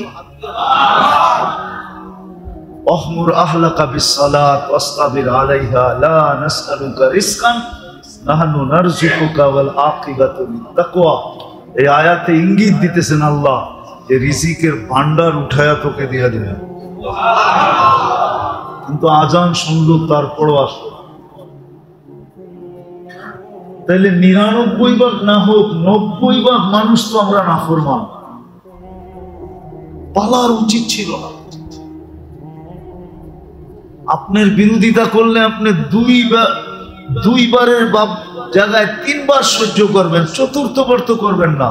আহমুর আহলাকা বিসসালাত ওয়াসতাবির আলাইহা লা নাসআলুকা রিজকান নাহনু নারযুকুকা ওয়াল আকিবাতু লিত-তাকওয়া। এই আয়াতে ইঙ্গিত দিতেছেন আল্লাহ যে রিজিকের ভান্ডার উঠায়া তোকে দিয়ে দেবে। কিন্তু আজান শুনলো তারপরও আসলো। তাহলে ৯৯ ভাগ না হোক ৯০ ভাগ মানুষ তো আমরা নাফরমান। পালার উচিত ছিল না। আপনার বিরোধিতা করলে আপনি দুইবারের জায়গায় ৩ বার সহ্য করবেন, চতুর্থবার তো করবেন না।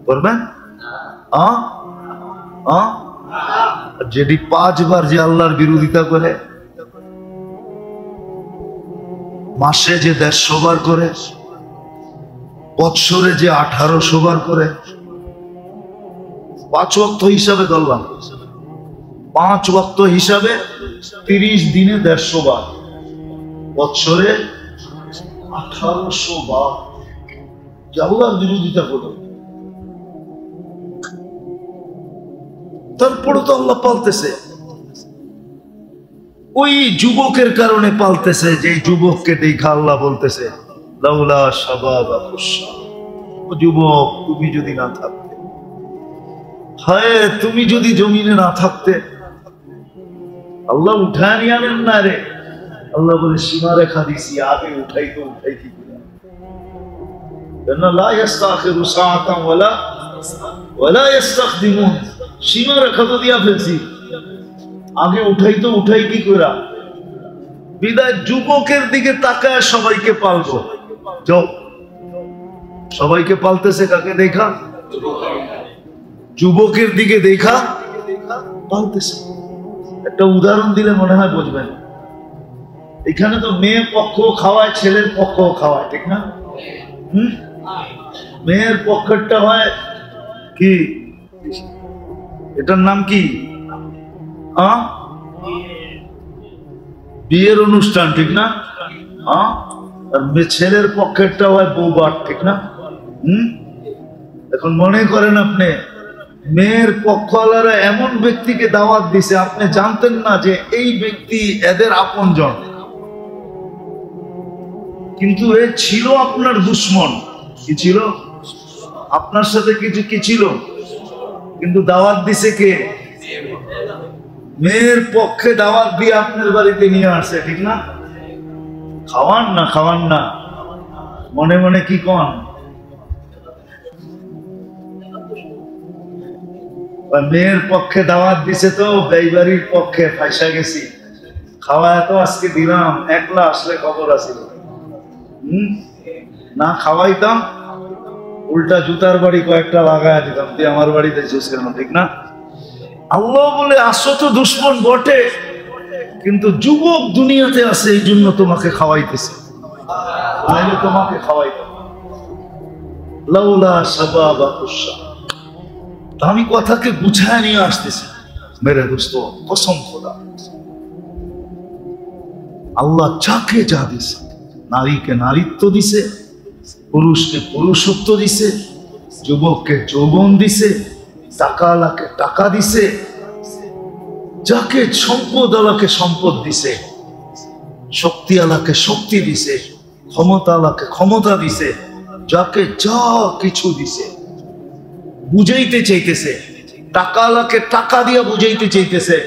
করবেন? যেটি ৫ বার যে আল্লাহর বিরোধিতা করে, মাসে যে ১৫০ বার করে, বৎসরে যে ১৮০০ বার করে, ৫ ওয়াক্ত হিসাবে ধরলাম, ৫ ওয়াক্ত হিসাবে ৩০ দিনে ১৫০ বার, বৎসরে ১৮০০ বার যে আল্লাহর বিরোধিতা করে। তারপরে তো আল্লাহ পালতেছে। ওই যুবকের কারণে পালতেছে, যে যুবককে দেখা আল্লাহ বলতেছে লাউলা শাবাবা খুশা, ও যুবক তুমি যদি না থাকতে, হায় তুমি যদি জমিনে না থাকতে। আল্লাহ উঠায় নিয়ে আনেন না রে, আল্লাহ বলে সীমা রেখা দিছি, আগে উঠাই তো উঠাই কি লা ইস্তাখিরু সাআতান ওয়ালা ইস্তাকদিমুন, সীমা রেখা তো দিয়া ফেলছি, আগে উঠাই তো উঠাই কি কইরা। বিদায় যুবকের দিকে তাকায় সবাইকে পালবো, যাও সবাইকে পালতেছে কাকে দেখা? যুবকের দিকে দেখা পালতেছে। একটা উদাহরণ দিলে মনে হয় বুঝবেন। এখানে তো মেয়ে পক্ষ খাওয়ায়, ছেলের পক্ষ খাওয়ায়, ঠিক না? মেয়ের পক্ষেরটা হয় কি, এটার নাম কি? বিয়ের অনুষ্ঠান, ঠিক না? আর ছেলের পক্ষেরটা হয় বৌভাত, ঠিক না? এখন মনে করেন আপনি মেয়ের পক্ষওয়ালারা এমন ব্যক্তিকে দাওয়াত দিছে, আপনি জানতেন না যে এই ব্যক্তি এদের আপনজন, কিন্তু এ ছিল আপনার দুশ্মন। কি ছিল? আপনার সাথে কিছু কি ছিল, কিন্তু দাওয়াত দিছে কে? মেয়ের পক্ষে দাওয়াত দিয়ে আপনার বাড়িতে নিয়ে আসছে, ঠিক না? খাওয়ান না, খাওয়ান না, মনে মনে কি কন? মেয়ের পক্ষে দাওয়াত দিছে তো এই বাড়ির পক্ষে ফাইসা গেছি, খাওয়া তো আজকে দিলাম, একলা আসলে খবর আছিল। না খাওয়াইতাম, উল্টা জুতার বাড়ি কয়েকটা লাগাই দিতাম, তুই আমার বাড়িতে যাচ্ছিস কেন, ঠিক না? আল্লাহ বলে আসো তো দুশ্মন বটে, কিন্তু যুবক দুনিয়াতে আছে এই জন্য তোমাকে খাওয়াইতেছে, নাইলে তোমাকে খাওয়াইতাম। লাউলা শাবাবা খুশা। আমি কথাকে গুছায় নিয়ে আসতেছি মেরে দোস্ত, কসম খোদা, আল্লাহ যাকে যা দিছে, নারীকে নারীত্ব দিছে, পুরুষকে পুরুষত্ব দিছে, যুবককে যৌবন দিছে, টাকাওয়ালাকে টাকা দিছে, যাকে সম্পদ আলাকে সম্পদ দিছে, শক্তিওয়ালাকে শক্তি দিছে, ক্ষমতাওয়ালাকে ক্ষমতা দিছে, যাকে যা কিছু দিছে। বুঝাইতে চাইতেছে, টাকাওয়ালাকে টাকা দিয়া বুঝাইতে চাইতেছে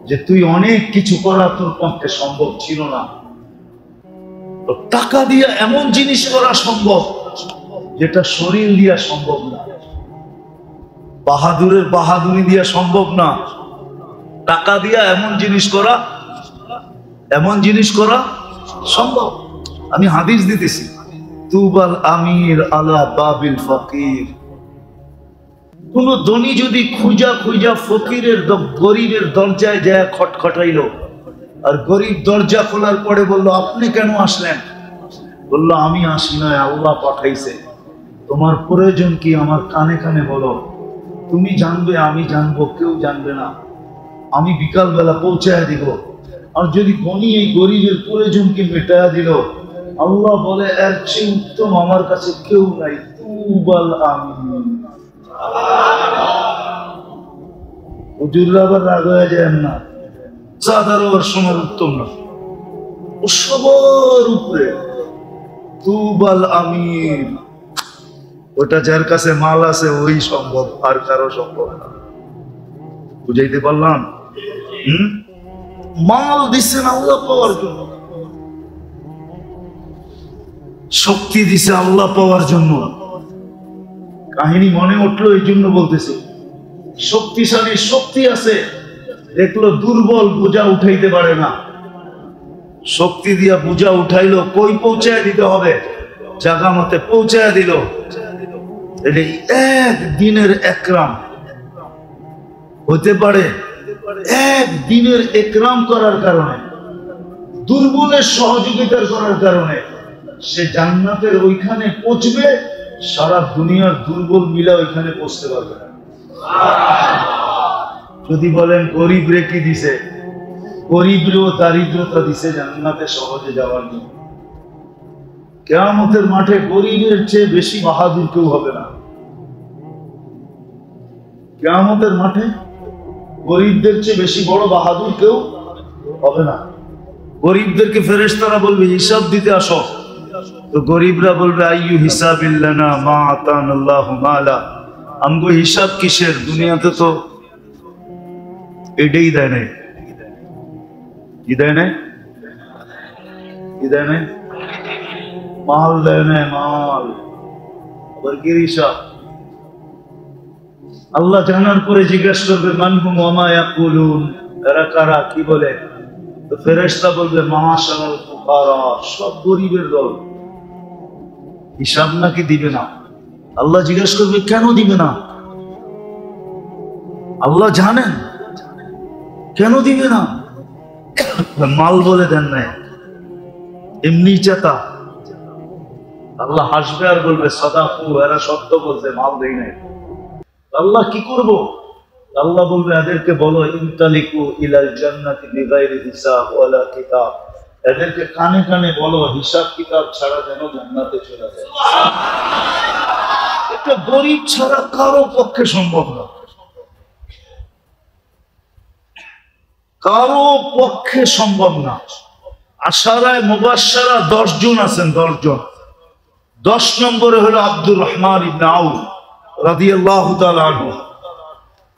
যে তুই অনেক কিছু করা তোর পক্ষে সম্ভব ছিল না, টাকা দিয়া এমন জিনিস করা সম্ভব যেটা শরীর দিয়া সম্ভব না, বাহাদুরের বাহাদুরি দিয়া সম্ভব না। টাকা দিয়া এমন জিনিস করা, এমন জিনিস করা সম্ভব। আমি হাদিস দিতেছি, তুবাল আমির আলা বাবিল ফকির। কোন ধনী যদি খুঁজা খুঁজা ফকিরের গরিবের দরজায় যায় খটখটাইলো, আর গরিব দরজা খোলার পরে বলল আপনি কেন আসলেন? বলল আমি আসি নয়, আল্লাহ পাঠাইছে। তোমার প্রয়োজন কি আমার কানে কানে বলো, তুমি জানবে আমি জানবো, কেউ জানবে না, আমি বিকাল বেলা পৌঁছায় দিব। আর যদি ধনী এই গরিবের প্রয়োজনকে মেটায়া দিল, আল্লাহ বলে এর চেয়ে উত্তম আমার কাছে কেউ নাই। তুবাল আমিন। হুজুররা আবার রাগ হয়ে যায় না, সাধারণ সময় উত্তম না, ও সবার উপরে তুবাল আমিন। ওটা যার কাছে মাল আছে ওই সম্ভব, আর কারো সম্ভব না। বুঝাইতে পারলাম? মাল দিচ্ছেন আল্লাহ পাওয়ার জন্য, শক্তি দিছে আল্লাহ পাওয়ার জন্য। কাহিনী মনে উঠলো এই জন্য বলতেছি। শক্তিশালী শক্তি আছে, দেখলো দুর্বল বোঝা উঠাইতে পারে না, শক্তি দিয়া বোঝা উঠাইলো, কই পৌঁছায় দিতে হবে, জায়গা মতে পৌঁছায় দিল। এটাই একদিনের একরাম হতে পারে, একদিনের একরাম করার কারণে, দুর্বলের সহযোগিতার করার কারণে সে জান্নাতের ওইখানে পৌঁছবে, সারা দুনিয়ার দুর্বল মিলা ওইখানে পৌঁছতে পারবে না। যদি বলেন গরিব রে কি দিছে, গরিবরেও দারিদ্রতা দিছে জান্নাতে সহজে যাওয়ার জন্য। কিয়ামতের মাঠে গরিবের চেয়ে বেশি বাহাদুর কেউ হবে না। কিয়ামতের মাঠে গরিবদের চেয়ে বেশি বড় বাহাদুর কেউ হবে না। গরিবদেরকে ফেরেশতারা বলবে হিসাব দিতে আসো, তো গরিবরা বলবে আইয়ু হিসাবিল্লানা মা আতানাল্লাহু মালা, আমগো হিসাব কিসের, দুনিয়াতে তো এটাই দেয় নাই, কি দেয় নাই, কি দেয় নাই, মাল দেয় নাই, মাল। আবার কি হিসাব? আল্লাহ জানার পরে জিজ্ঞাসা করবে মানহুম ওয়া মা ইয়াকুলুন, এরা কারা, কি বলে? তো ফেরেশতা বলবে মাশাআল ফুকারা, সব গরিবের দল। হিসাব নাকি দিবে না? আল্লাহ জিজ্ঞাসা করবে কেন দিবে না? আল্লাহ জানেন কেন দিবে না। মাল বলে দেন নাই, এমনি চেতা। আল্লাহ হাসবে আর বলবে সাদাকু, এরা সত্য বলছে, মাল দেই নাই। আল্লাহ কি করব? আল্লাহ বলবে এদেরকে বলো ইনতালিকু ইলাল জান্নাতি বিগাইরি হিসাব ওয়ালা কিতাব, এদেরকে কানে কানে বলো হিসাব কিতাব ছাড়া যেন জান্নাতে চলে যায়। এটা গরিব ছাড়া কারো পক্ষে সম্ভব না, কারো পক্ষে সম্ভব না। আশারায়ে মুবাশশারা 10 জন আছেন, 10 জন। 10 নম্বরে হলো আব্দুর রহমান ইবনে আউফ রাদিয়াল্লাহু তাআলা আনহু।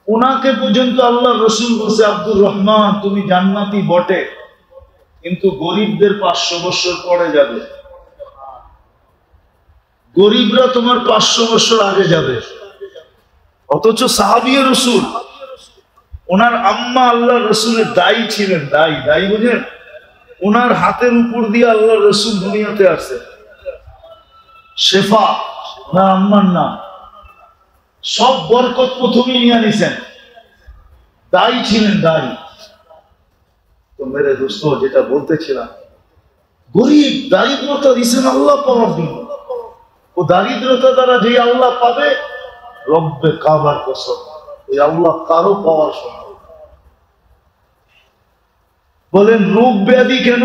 উনাকে পর্যন্ত আল্লাহর রাসূল বলেছে আব্দুর রহমান তুমি জান্নাতি বটে, কিন্তু গরিবদের 500 বছর পরে যাবে, গরিবরা তোমার 500 বছর আগে যাবে। অথচ সাহাবী রাসূল, ওনার আম্মা আল্লাহর রাসূলের দায়ী ছিলেন, দায়ী বুঝেন? ওনার হাতের উপর দিয়ে আল্লাহর রাসূল দুনিয়াতে আসে। শেফা ওনার আম্মার নাম। সব বরকত প্রথমে নিয়ে নিছেন, দায়ী ছিলেন, দায়ী। তো মেরে দোস্ত, যেটা বলতেছিলাম, গরিব দারিদ্রতা দিছেন আল্লাহ পাওয়ার জন্য। ও দারিদ্রতা দ্বারা যে আল্লাহ পাবে, রব্বে কাবার কসম, এই আল্লাহ কারো পাওয়ার সম্ভব। বলেন রোগ ব্যাধি কেন